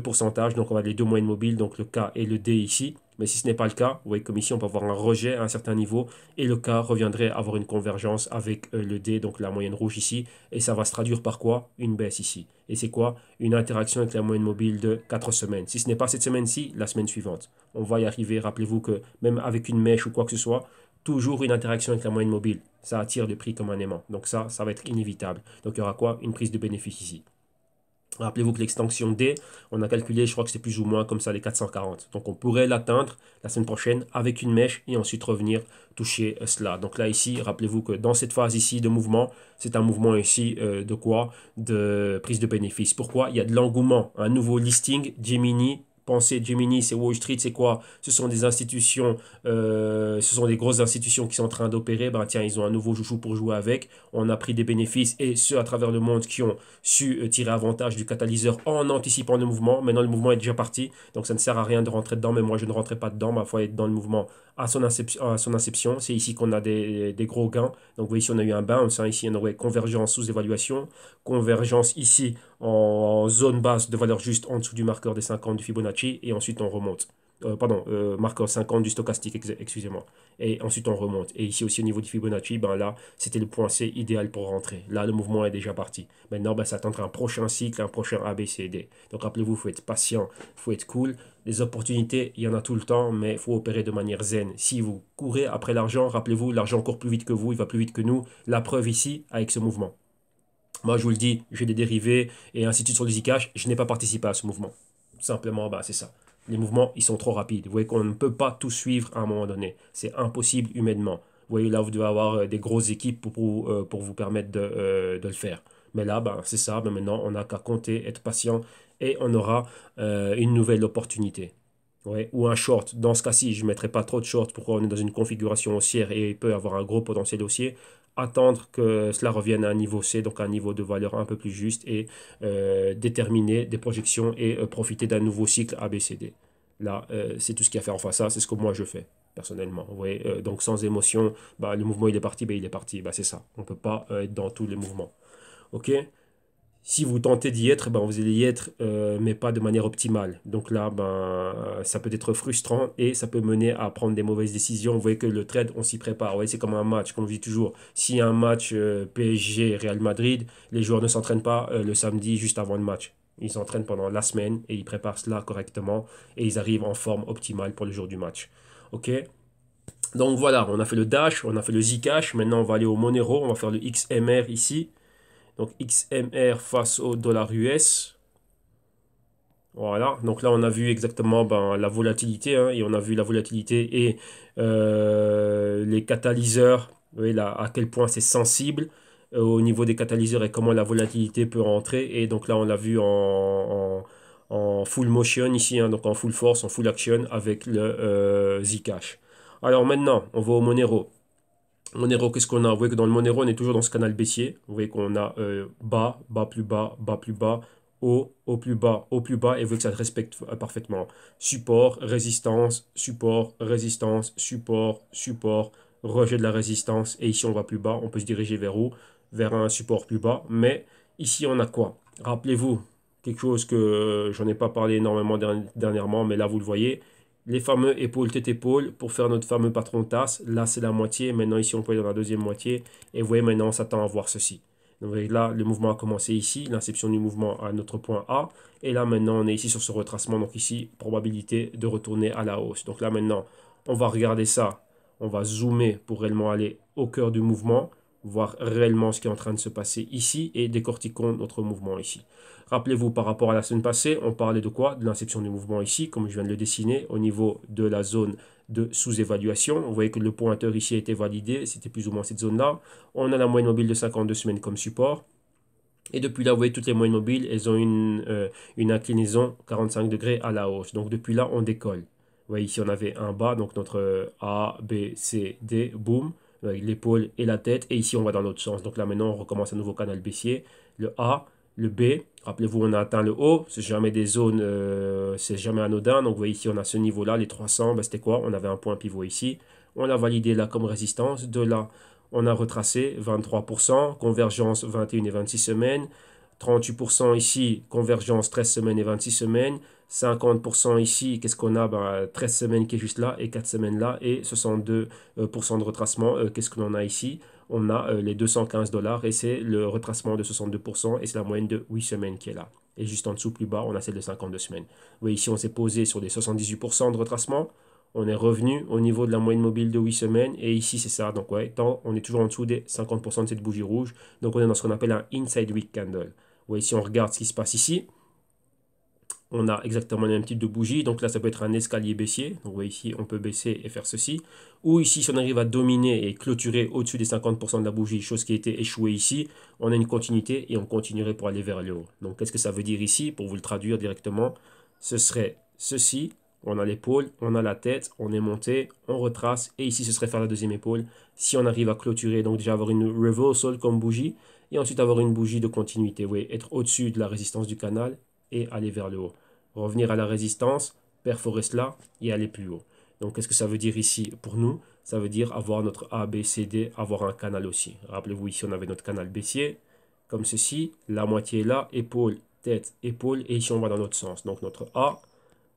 pourcentages, donc on a les deux moyennes mobiles, donc le K et le D ici. Mais si ce n'est pas le cas, vous voyez comme ici, on peut avoir un rejet à un certain niveau et le K reviendrait avoir une convergence avec le D, donc la moyenne rouge ici. Et ça va se traduire par quoi? Une baisse ici. Et c'est quoi? Une interaction avec la moyenne mobile de 4 semaines. Si ce n'est pas cette semaine-ci, la semaine suivante. On va y arriver. Rappelez-vous que même avec une mèche ou quoi que ce soit, toujours une interaction avec la moyenne mobile. Ça attire le prix comme un aimant. Donc ça va être inévitable. Donc il y aura quoi? Une prise de bénéfice ici. Rappelez-vous que l'extension D, on a calculé, je crois que c'est plus ou moins comme ça, les 440. Donc on pourrait l'atteindre la semaine prochaine avec une mèche et ensuite revenir toucher cela. Donc là ici, rappelez-vous que dans cette phase ici de mouvement, c'est un mouvement ici de quoi? De prise de bénéfice. Pourquoi? Il y a de l'engouement, un nouveau listing, Gemini. Pensez, Gemini, c'est Wall Street, c'est quoi? Ce sont des institutions, ce sont des grosses institutions qui sont en train d'opérer. Ben, tiens, ils ont un nouveau chouchou pour jouer avec. On a pris des bénéfices et ceux à travers le monde qui ont su tirer avantage du catalyseur en anticipant le mouvement. Maintenant, le mouvement est déjà parti, donc ça ne sert à rien de rentrer dedans, mais moi, je ne rentrerai pas dedans. Il faut être dans le mouvement à son inception. C'est ici qu'on a des gros gains. Donc, vous voyez, ici, on a eu un bounce. Hein. Ici, on aurait convergence sous évaluation. Convergence ici en zone basse de valeur juste en dessous du marqueur des 50 du Fibonacci. Et ensuite, on remonte. Marqueur 50 du stochastique, excusez-moi. Et ensuite, on remonte. Et ici aussi, au niveau du Fibonacci, ben là, c'était le point C idéal pour rentrer. Là, le mouvement est déjà parti. Maintenant, ben, ça attendra un prochain cycle, un prochain ABCD. Donc, rappelez-vous, il faut être patient, il faut être cool. Les opportunités, il y en a tout le temps, mais il faut opérer de manière zen. Si vous courez après l'argent, rappelez-vous, l'argent court plus vite que vous, il va plus vite que nous. La preuve ici, avec ce mouvement. Moi, je vous le dis, j'ai des dérivés et ainsi de suite sur le Zcash, je n'ai pas participé à ce mouvement. Simplement, bah, c'est ça. Les mouvements, ils sont trop rapides. Vous voyez qu'on ne peut pas tout suivre à un moment donné. C'est impossible humainement. Vous voyez, là, vous devez avoir des grosses équipes pour vous permettre de le faire. Mais là, bah, c'est ça. Ben maintenant, on n'a qu'à compter, être patient et on aura une nouvelle opportunité. Ouais, ou un short. Dans ce cas-ci, je ne mettrai pas trop de short pour qu'on est dans une configuration haussière et il peut avoir un gros potentiel haussier. Attendre que cela revienne à un niveau C, donc à un niveau de valeur un peu plus juste et déterminer des projections et profiter d'un nouveau cycle ABCD. Là, c'est tout ce qu'il y a à faire. Enfin, ça, c'est ce que moi je fais personnellement. Vous voyez, donc sans émotion, bah, le mouvement il est parti, bah, il est parti. Bah, c'est ça. On ne peut pas être dans tous les mouvements. OK? Si vous tentez d'y être, ben, vous allez y être, mais pas de manière optimale. Donc là, ben, ça peut être frustrant et ça peut mener à prendre des mauvaises décisions. Vous voyez que le trade, on s'y prépare. Vous voyez, c'est comme un match, comme on dit toujours. S'il y a un match PSG-Real Madrid, les joueurs ne s'entraînent pas le samedi juste avant le match. Ils s'entraînent pendant la semaine et ils préparent cela correctement et ils arrivent en forme optimale pour le jour du match. OK? Donc voilà, on a fait le Dash, on a fait le Zcash. Maintenant, on va aller au Monero. On va faire le XMR ici. Donc XMR face au dollar US. Voilà, donc là on a vu exactement ben, la volatilité, hein, et on a vu la volatilité et les catalyseurs, vous voyez là à quel point c'est sensible au niveau des catalyseurs et comment la volatilité peut rentrer. Et donc là on l'a vu en full motion ici, hein, donc en full force, en full action avec le Zcash. Alors maintenant, on va au Monero. Monero, qu'est-ce qu'on a? Vous voyez que dans le Monero, on est toujours dans ce canal baissier. Vous voyez qu'on a bas, bas plus bas, bas plus bas, haut, haut plus bas, haut plus bas. Et vous voyez que ça respecte parfaitement. Support, résistance, support, résistance, support, support, rejet de la résistance. Et ici, on va plus bas. On peut se diriger vers où? Vers un support plus bas. Mais ici, on a quoi? Rappelez-vous, quelque chose que j'en ai pas parlé énormément dernièrement, mais là, vous le voyez les fameux épaule-tête-épaule pour faire notre fameux patron tasse. Là, c'est la moitié. Maintenant, ici, on peut aller dans la deuxième moitié. Et vous voyez, maintenant, on s'attend à voir ceci. Donc là, le mouvement a commencé ici, l'inception du mouvement à notre point A. Et là, maintenant, on est ici sur ce retracement. Donc ici, probabilité de retourner à la hausse. Donc là, maintenant, on va regarder ça. On va zoomer pour réellement aller au cœur du mouvement. voir réellement ce qui est en train de se passer ici et décortiquons notre mouvement ici. Rappelez-vous, par rapport à la semaine passée, on parlait de quoi? De l'inception du mouvement ici, comme je viens de le dessiner, au niveau de la zone de sous-évaluation. Vous voyez que le pointeur ici a été validé, c'était plus ou moins cette zone-là. On a la moyenne mobile de 52 semaines comme support. Et depuis là, vous voyez, toutes les moyennes mobiles, elles ont une inclinaison 45 degrés à la hausse. Donc depuis là, on décolle. Vous voyez, ici, on avait un bas, donc notre A, B, C, D, boum, avec l'épaule et la tête. Et ici, on va dans l'autre sens. Donc là, maintenant, on recommence un nouveau canal baissier. Le A, le B. Rappelez-vous, on a atteint le haut. C'est jamais des zones, c'est jamais anodin. Donc vous voyez, ici, on a ce niveau-là, les 300. Ben, c'était quoi? On avait un point pivot ici. On l'a validé là comme résistance. De là, on a retracé 23%, convergence 21 et 26 semaines, 38% ici, convergence 13 semaines et 26 semaines, 50% ici, qu'est-ce qu'on a? 13 semaines qui est juste là et 4 semaines là, et 62% de retracement. Qu'est-ce que l'on a ici? On a les 215 dollars et c'est le retracement de 62% et c'est la moyenne de 8 semaines qui est là. Et juste en dessous, plus bas, on a celle de 52 semaines. Vous voyez, ici, on s'est posé sur des 78% de retracement. On est revenu au niveau de la moyenne mobile de 8 semaines. Et ici, c'est ça. Donc, ouais, on est toujours en dessous des 50% de cette bougie rouge. Donc, on est dans ce qu'on appelle un inside week candle. Ouais, si on regarde ce qui se passe ici, on a exactement le même type de bougie. Donc là, ça peut être un escalier baissier. Donc, vous voyez ici, on peut baisser et faire ceci. Ou ici, si on arrive à dominer et clôturer au-dessus des 50% de la bougie, chose qui a été échouée ici, on a une continuité et on continuerait pour aller vers le haut. Donc, qu'est-ce que ça veut dire ici? Pour vous le traduire directement, ce serait ceci. On a l'épaule, on a la tête, on est monté, on retrace. Et ici, ce serait faire la deuxième épaule. Si on arrive à clôturer, donc déjà avoir une reversal comme bougie. Et ensuite avoir une bougie de continuité. Vous voyez, être au-dessus de la résistance du canal et aller vers le haut. Revenir à la résistance, perforer cela et aller plus haut. Donc, qu'est-ce que ça veut dire ici pour nous? Ça veut dire avoir notre A, B, C, D, avoir un canal aussi. Rappelez-vous, ici, on avait notre canal baissier, comme ceci. La moitié est là, épaule, tête, épaule. Et ici, on va dans l'autre sens. Donc, notre A,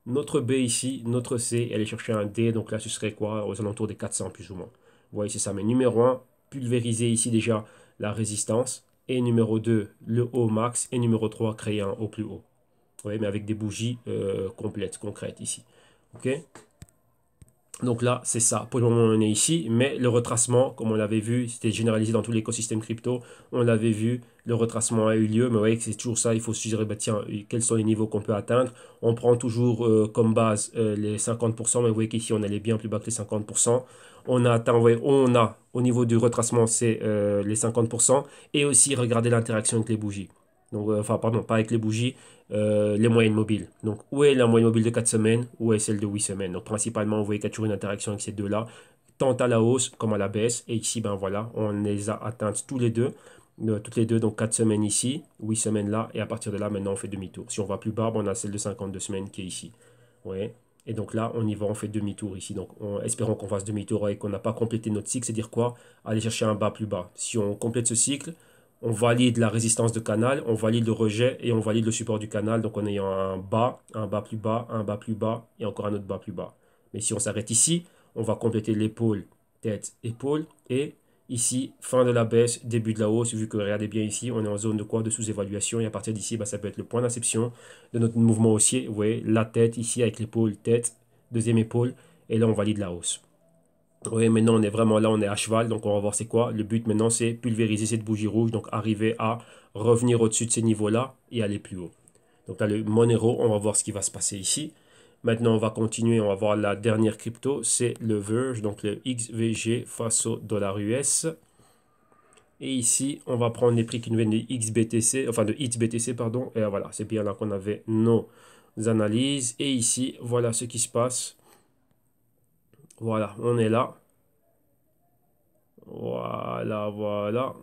notre B ici, notre C, et aller chercher un D. Donc là, ce serait quoi? Aux alentours des 400 plus ou moins. Vous voyez, c'est ça. Mais numéro 1, pulvériser ici déjà la résistance. Et numéro 2, le haut max. Et numéro 3, créer un haut plus haut. Vous voyez, mais avec des bougies complètes, concrètes ici. OK? Donc là, c'est ça. Pour le moment, on est ici. Mais le retracement, comme on l'avait vu, c'était généralisé dans tout l'écosystème crypto. On l'avait vu, le retracement a eu lieu. Mais vous voyez que c'est toujours ça. Il faut se dire, bah, tiens, quels sont les niveaux qu'on peut atteindre. On prend toujours comme base les 50%. Mais vous voyez qu'ici, on allait bien plus bas que les 50%. On a atteint, vous voyez, on a au niveau du retracement, c'est les 50%. Et aussi, regardez l'interaction avec les bougies. Donc, enfin, pardon, pas avec les bougies, les moyennes mobiles. Donc, où est la moyenne mobile de 4 semaines, où est celle de 8 semaines. Donc, principalement, vous voyez qu'il y a toujours une interaction avec ces deux-là, tant à la hausse comme à la baisse. Et ici, ben voilà, on les a atteintes tous les deux, toutes les deux, donc 4 semaines ici, 8 semaines là, et à partir de là, maintenant, on fait demi-tour. Si on va plus bas, ben, on a celle de 52 semaines qui est ici. Vous voyez? Et donc là, on y va, on fait demi-tour ici. Donc, espérons qu'on fasse demi-tour et qu'on n'a pas complété notre cycle. C'est-à-dire quoi? Aller chercher un bas plus bas. Si on complète ce cycle, on valide la résistance de canal, on valide le rejet et on valide le support du canal. Donc en ayant un bas plus bas, un bas plus bas et encore un autre bas plus bas. Mais si on s'arrête ici, on va compléter l'épaule, tête, épaule. Et ici, fin de la baisse, début de la hausse. Vu que regardez bien ici, on est en zone de quoi? De sous-évaluation. Et à partir d'ici, ça peut être le point d'inception de notre mouvement haussier. Vous voyez, la tête ici avec l'épaule, tête, deuxième épaule. Et là, on valide la hausse. Oui, maintenant on est vraiment là, on est à cheval, donc on va voir c'est quoi. Le but maintenant c'est pulvériser cette bougie rouge, donc arriver à revenir au-dessus de ces niveaux-là et aller plus haut. Donc là le Monero, on va voir ce qui va se passer ici. Maintenant on va continuer, on va voir la dernière crypto, c'est le Verge, donc le XVG face au dollar US. Et ici on va prendre les prix qui nous viennent de XBTC, enfin de XBTC pardon, et voilà, c'est bien là qu'on avait nos analyses. Et ici voilà ce qui se passe. Voilà, on est là. Voilà, voilà.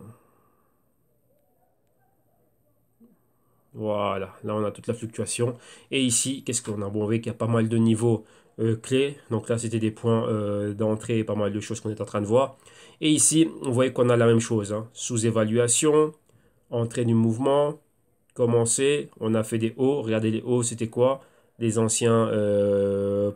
Voilà, là on a toute la fluctuation. Et ici, qu'est-ce qu'on a? Bon, on voit qu'il y a pas mal de niveaux clés. Donc là, c'était des points d'entrée, pas mal de choses qu'on est en train de voir. Et ici, on voit qu'on a la même chose, hein. Sous-évaluation, entrée du mouvement, commencer. On a fait des hauts. Regardez les hauts, c'était quoi? Les anciens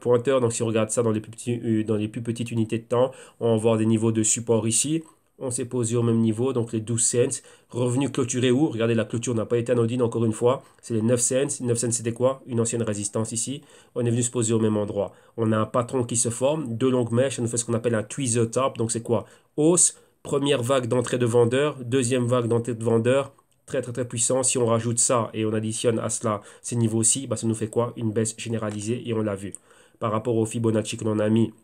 pointeurs. Donc si on regarde ça dans les plus petites unités de temps, on va voir des niveaux de support ici. On s'est posé au même niveau, donc les 12 cents. Revenu clôturé où? Regardez, la clôture n'a pas été anodine, encore une fois. C'est les 9 cents. 9 cents, c'était quoi? Une ancienne résistance ici. On est venu se poser au même endroit. On a un patron qui se forme, deux longues mèches. Ça nous fait ce qu'on appelle un tweezer top. Donc c'est quoi? Hausse, première vague d'entrée de vendeurs, deuxième vague d'entrée de vendeurs, très très très puissant. Si on rajoute ça et on additionne à cela ces niveaux-ci, bah, ça nous fait quoi? Une baisse généralisée et on l'a vu. Par rapport au Fibonacci que l'on a mis,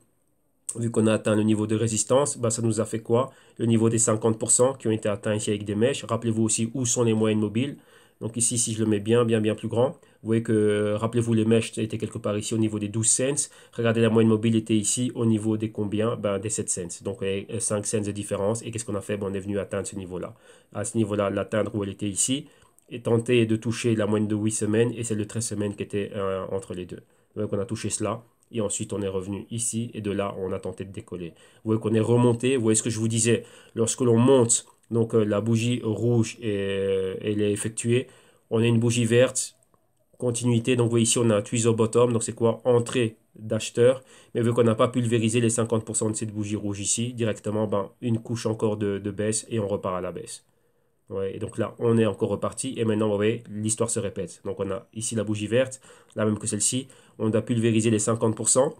vu qu'on a atteint le niveau de résistance, bah, ça nous a fait quoi? Le niveau des 50% qui ont été atteints ici avec des mèches. Rappelez-vous aussi où sont les moyennes mobiles. Donc ici, si je le mets bien plus grand, vous voyez que, rappelez-vous, les mèches étaient quelque part ici au niveau des 12 cents. Regardez, la moyenne mobile était ici au niveau des combien? Ben, des 7 cents. Donc 5 cents de différence. Et qu'est-ce qu'on a fait? Ben, on est venu atteindre ce niveau-là. À ce niveau-là, l'atteindre où elle était ici, et tenter de toucher la moyenne de 8 semaines et celle de 13 semaines qui était entre les deux. Donc on a touché cela. Et ensuite, on est revenu ici. Et de là, on a tenté de décoller. Vous voyez qu'on est remonté. Vous voyez ce que je vous disais. Lorsque l'on monte, donc la bougie rouge, elle est effectuée. On a une bougie verte. Continuité. Donc, vous voyez ici, on a un tweezer bottom. Donc, c'est quoi? Entrée d'acheteur. Mais vu qu'on n'a pas pulvérisé les 50% de cette bougie rouge ici, directement, ben, une couche encore de baisse. Et on repart à la baisse. Ouais, et donc là, on est encore reparti. Et maintenant, vous voyez, l'histoire se répète. Donc, on a ici la bougie verte, la même que celle-ci. On a pulvérisé les 50%.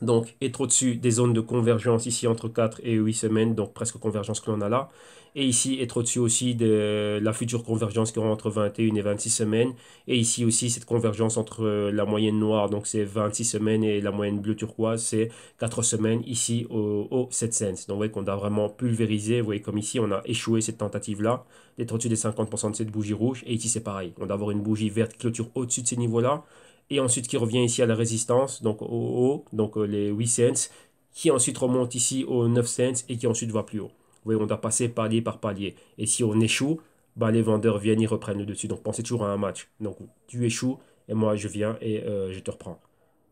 Donc, être au-dessus des zones de convergence ici entre 4 et 8 semaines. Donc, presque convergence que l'on a là. Et ici, être au-dessus aussi de la future convergence qui aura entre 21 et 26 semaines. Et ici aussi, cette convergence entre la moyenne noire, donc c'est 26 semaines, et la moyenne bleu turquoise, c'est 4 semaines ici au 7 cents. Donc, vous voyez qu'on a vraiment pulvérisé. Vous voyez comme ici, on a échoué cette tentative-là d'être au-dessus des 50% de cette bougie rouge. Et ici, c'est pareil. On doit avoir une bougie verte clôture au-dessus de ces niveaux-là. Et ensuite, qui revient ici à la résistance, donc au haut, donc les 8 cents, qui ensuite remonte ici aux 9 cents et qui ensuite va plus haut. Vous voyez, on doit passer palier par palier. Et si on échoue, bah, les vendeurs viennent, ils reprennent le dessus. Donc pensez toujours à un match. Donc tu échoues et moi je viens et je te reprends.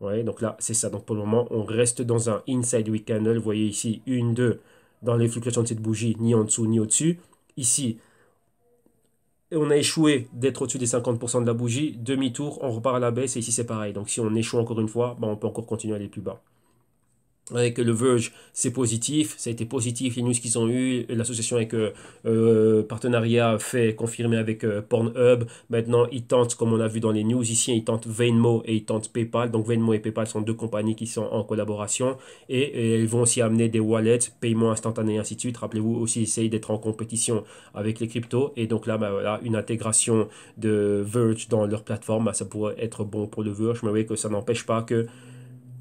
Ouais, donc là, c'est ça. Donc pour le moment, on reste dans un inside week candle. Vous voyez ici, 1, 2, dans les fluctuations de cette bougie, ni en dessous ni au-dessus. Ici, on a échoué d'être au-dessus des 50% de la bougie. Demi-tour, on repart à la baisse et ici c'est pareil. Donc si on échoue encore une fois, bah, on peut encore continuer à aller plus bas. Avec le Verge, c'est positif, ça a été positif, les news qu'ils ont eu, l'association avec partenariat fait confirmer avec Pornhub. Maintenant, ils tentent, comme on a vu dans les news ici, ils tentent Venmo et ils tentent PayPal. Donc Venmo et PayPal sont deux compagnies qui sont en collaboration et ils vont aussi amener des wallets, paiement instantané, ainsi de suite. Rappelez-vous aussi, essayez d'être en compétition avec les cryptos. Et donc là, bah, voilà, une intégration de Verge dans leur plateforme, bah, ça pourrait être bon pour le Verge, mais vous voyez que ça n'empêche pas que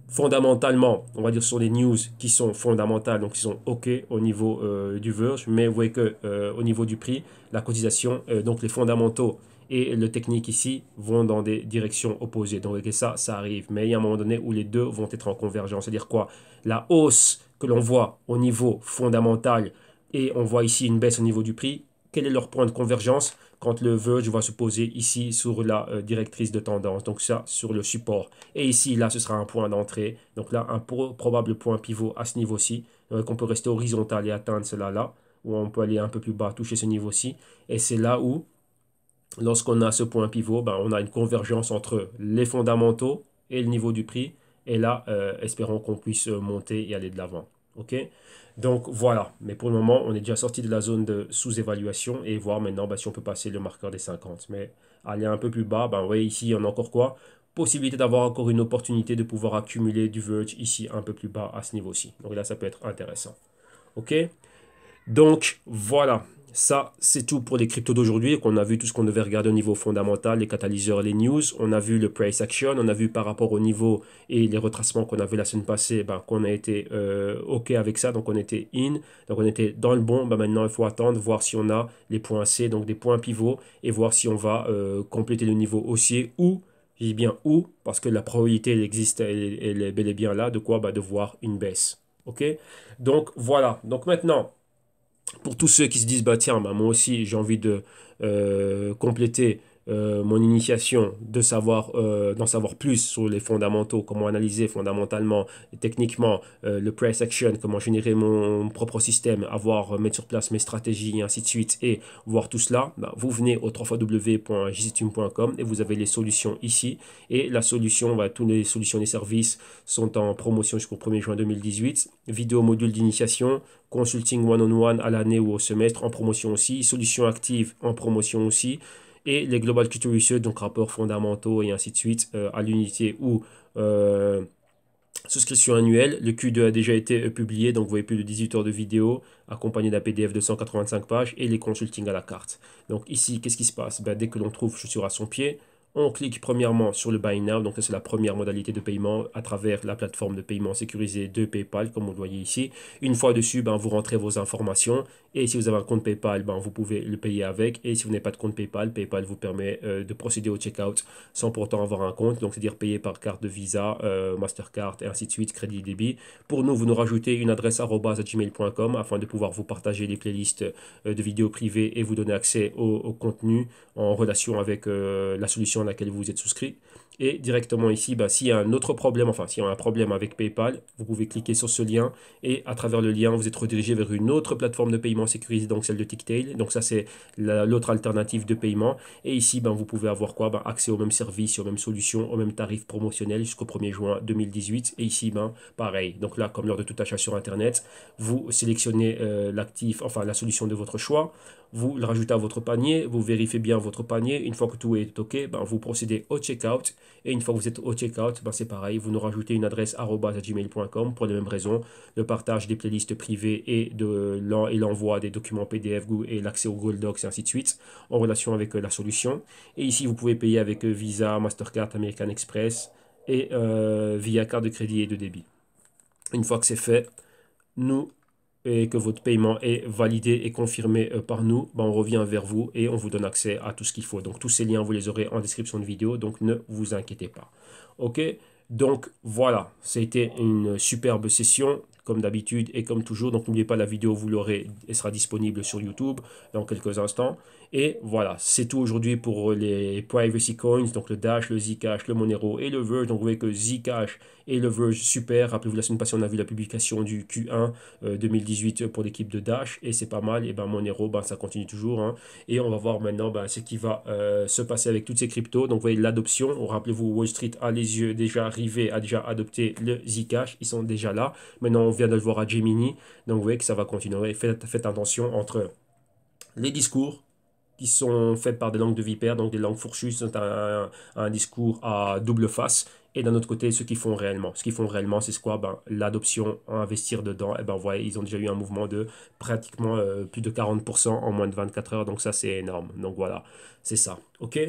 fondamentalement, on va dire, ce sont des news qui sont fondamentales, donc qui sont OK au niveau du Verge, mais vous voyez que au niveau du prix, la cotisation, donc les fondamentaux et le technique ici vont dans des directions opposées. Donc ça arrive. Mais il y a un moment donné où les deux vont être en convergence. C'est-à-dire quoi? La hausse que l'on voit au niveau fondamental et on voit ici une baisse au niveau du prix, quel est leur point de convergence quand le Verge va se poser ici sur la directrice de tendance, donc ça sur le support. Et ici, là, ce sera un point d'entrée. Donc là, un probable point pivot à ce niveau-ci. Donc on peut rester horizontal et atteindre cela là, ou on peut aller un peu plus bas, toucher ce niveau-ci. Et c'est là où, lorsqu'on a ce point pivot, ben, on a une convergence entre les fondamentaux et le niveau du prix. Et là, espérons qu'on puisse monter et aller de l'avant. OK? Donc voilà, mais pour le moment, on est déjà sorti de la zone de sous-évaluation et voir maintenant bah, si on peut passer le marqueur des 50. Mais aller un peu plus bas, ben, vous voyez ici, il y en a encore quoi? Possibilité d'avoir encore une opportunité de pouvoir accumuler du Verge ici un peu plus bas à ce niveau-ci. Donc là, ça peut être intéressant. OK? Donc voilà, ça c'est tout pour les cryptos d'aujourd'hui. On a vu tout ce qu'on devait regarder au niveau fondamental, les catalyseurs, les news. On a vu le price action, on a vu par rapport au niveau et les retracements qu'on avait la semaine passée, ben, qu'on a été OK avec ça. Donc on était in, donc on était dans le bon. Ben, maintenant il faut attendre, voir si on a les points C, donc des points pivots, et voir si on va compléter le niveau haussier ou, je dis bien ou, parce que la probabilité elle existe, elle est bel et bien là, de quoi? Ben, de voir une baisse. OK? Donc voilà, donc maintenant pour tous ceux qui se disent, bah tiens, bah, moi aussi j'ai envie de compléter mon initiation, d'en savoir plus sur les fondamentaux, comment analyser fondamentalement, techniquement, le price action, comment générer mon propre système, mettre sur place mes stratégies, et ainsi de suite, et voir tout cela, bah, vous venez au www.jctune.com et vous avez les solutions ici. Et la solution, bah, toutes les solutions et services sont en promotion jusqu'au 1er juin 2018. Vidéo module d'initiation, consulting one-on-one à l'année ou au semestre en promotion aussi, solutions actives en promotion aussi, et les Global Culture Research, donc rapports fondamentaux et ainsi de suite, à l'unité ou Souscription annuelle, le Q2 a déjà été publié, donc vous voyez plus de 18 heures de vidéo, accompagné d'un PDF de 185 pages et les consultings à la carte. Donc ici, qu'est-ce qui se passe? Ben, dès que l'on trouve chaussure à son pied, on clique premièrement sur le Buy Now, donc c'est la première modalité de paiement à travers la plateforme de paiement sécurisée de PayPal, comme vous le voyez ici. Une fois dessus, ben, vous rentrez vos informations et si vous avez un compte PayPal, ben, vous pouvez le payer avec. Et si vous n'avez pas de compte PayPal, PayPal vous permet de procéder au checkout sans pourtant avoir un compte, donc c'est-à-dire payer par carte de Visa, Mastercard et ainsi de suite, crédit débit. Pour nous, vous nous rajoutez une adresse @gmail.com afin de pouvoir vous partager les playlists de vidéos privées et vous donner accès au contenu en relation avec la solution à laquelle vous êtes souscrit. Et directement ici, bah, s'il y a un autre problème, enfin s'il y a un problème avec PayPal, vous pouvez cliquer sur ce lien et à travers le lien, vous êtes redirigé vers une autre plateforme de paiement sécurisée, donc celle de Ticktail. Donc ça, c'est l'autre alternative de paiement. Et ici, ben, vous pouvez avoir quoi? Ben, accès aux mêmes services, aux mêmes solutions, aux mêmes tarifs promotionnels jusqu'au 1er juin 2018. Et ici, ben, pareil. Donc là, comme lors de tout achat sur Internet, vous sélectionnez l'actif, enfin la solution de votre choix. Vous le rajoutez à votre panier, vous vérifiez bien votre panier. Une fois que tout est OK, ben, vous procédez au checkout. Et une fois que vous êtes au checkout, ben, c'est pareil, vous nous rajoutez une adresse @gmail.com pour les mêmes raisons, le partage des playlists privées et l'envoi des documents PDF et l'accès au Google Docs et ainsi de suite en relation avec la solution. Et ici, vous pouvez payer avec Visa, Mastercard, American Express et via carte de crédit et de débit. Une fois que c'est fait, nous et que votre paiement est validé et confirmé par nous, ben, on revient vers vous et on vous donne accès à tout ce qu'il faut. Donc tous ces liens, vous les aurez en description de vidéo, donc ne vous inquiétez pas. Ok, donc voilà, c'était une superbe session comme d'habitude et comme toujours. Donc n'oubliez pas, la vidéo, vous l'aurez, elle sera disponible sur YouTube dans quelques instants. Et voilà, c'est tout aujourd'hui pour les Privacy Coins, donc le Dash, le Zcash, le Monero et le Verge. Donc vous voyez que Zcash et le Verge, super. Rappelez-vous, la semaine passée, on a vu la publication du Q1 2018 pour l'équipe de Dash et c'est pas mal. Et ben Monero, ben, ça continue toujours. Hein. Et on va voir maintenant ben, ce qui va se passer avec toutes ces cryptos. Donc vous voyez l'adoption. Rappelez-vous, Wall Street a les yeux déjà arrivés, a déjà adopté le Zcash. Ils sont déjà là. Maintenant, on vient de le voir à Gemini. Donc vous voyez que ça va continuer. Faites attention entre les discours qui sont faits par des langues de vipère, donc des langues fourchues, c'est un discours à double face. Et d'un autre côté, ceux qui font réellement. Ce qu'ils font réellement, c'est quoi? Ben, l'adoption, investir dedans. Et ben, voilà, ils ont déjà eu un mouvement de pratiquement plus de 40% en moins de 24 heures. Donc ça, c'est énorme. Donc voilà, c'est ça. OK?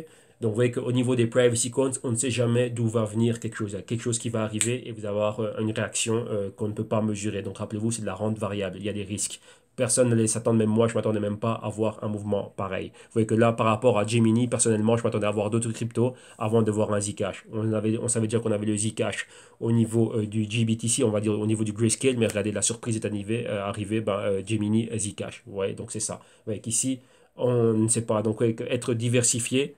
Donc vous voyez qu'au niveau des privacy coins, on ne sait jamais d'où va venir quelque chose. Il y a quelque chose qui va arriver et vous allez avoir une réaction qu'on ne peut pas mesurer. Donc rappelez-vous, c'est de la rente variable. Il y a des risques. Personne ne s'attend, même moi, je ne m'attendais même pas à voir un mouvement pareil. Vous voyez que là, par rapport à Gemini, personnellement, je m'attendais à voir d'autres cryptos avant de voir un Zcash. On savait déjà qu'on avait le Zcash au niveau du GBTC, on va dire au niveau du Grayscale, mais regardez, la surprise est arrivée, ben, Gemini, Zcash. Vous voyez, donc c'est ça. Vous voyez qu'ici, on ne sait pas. Donc, être diversifié,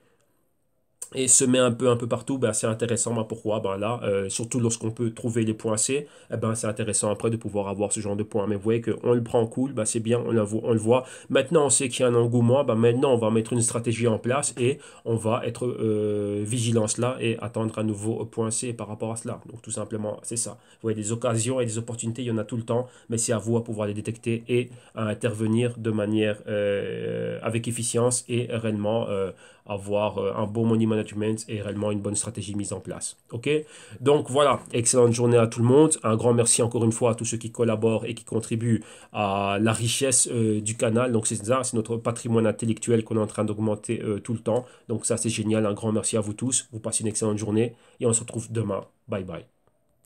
et semer un peu partout, ben, c'est intéressant. Ben, pourquoi? Ben, là, surtout lorsqu'on peut trouver les points C, eh ben, c'est intéressant après de pouvoir avoir ce genre de points. Mais vous voyez qu'on le prend cool, ben, c'est bien, on le voit. Maintenant, on sait qu'il y a un engouement. Ben, maintenant, on va mettre une stratégie en place et on va être vigilant cela et attendre un nouveau point C par rapport à cela. Donc, tout simplement, c'est ça. Vous voyez, des occasions et des opportunités, il y en a tout le temps, mais c'est à vous à pouvoir les détecter et à intervenir de manière avec efficience et réellement avoir un bon money management et réellement une bonne stratégie mise en place. OK? Donc voilà, excellente journée à tout le monde. Un grand merci encore une fois à tous ceux qui collaborent et qui contribuent à la richesse du canal. Donc c'est ça, c'est notre patrimoine intellectuel qu'on est en train d'augmenter tout le temps. Donc ça c'est génial. Un grand merci à vous tous. Vous passez une excellente journée et on se retrouve demain. Bye bye.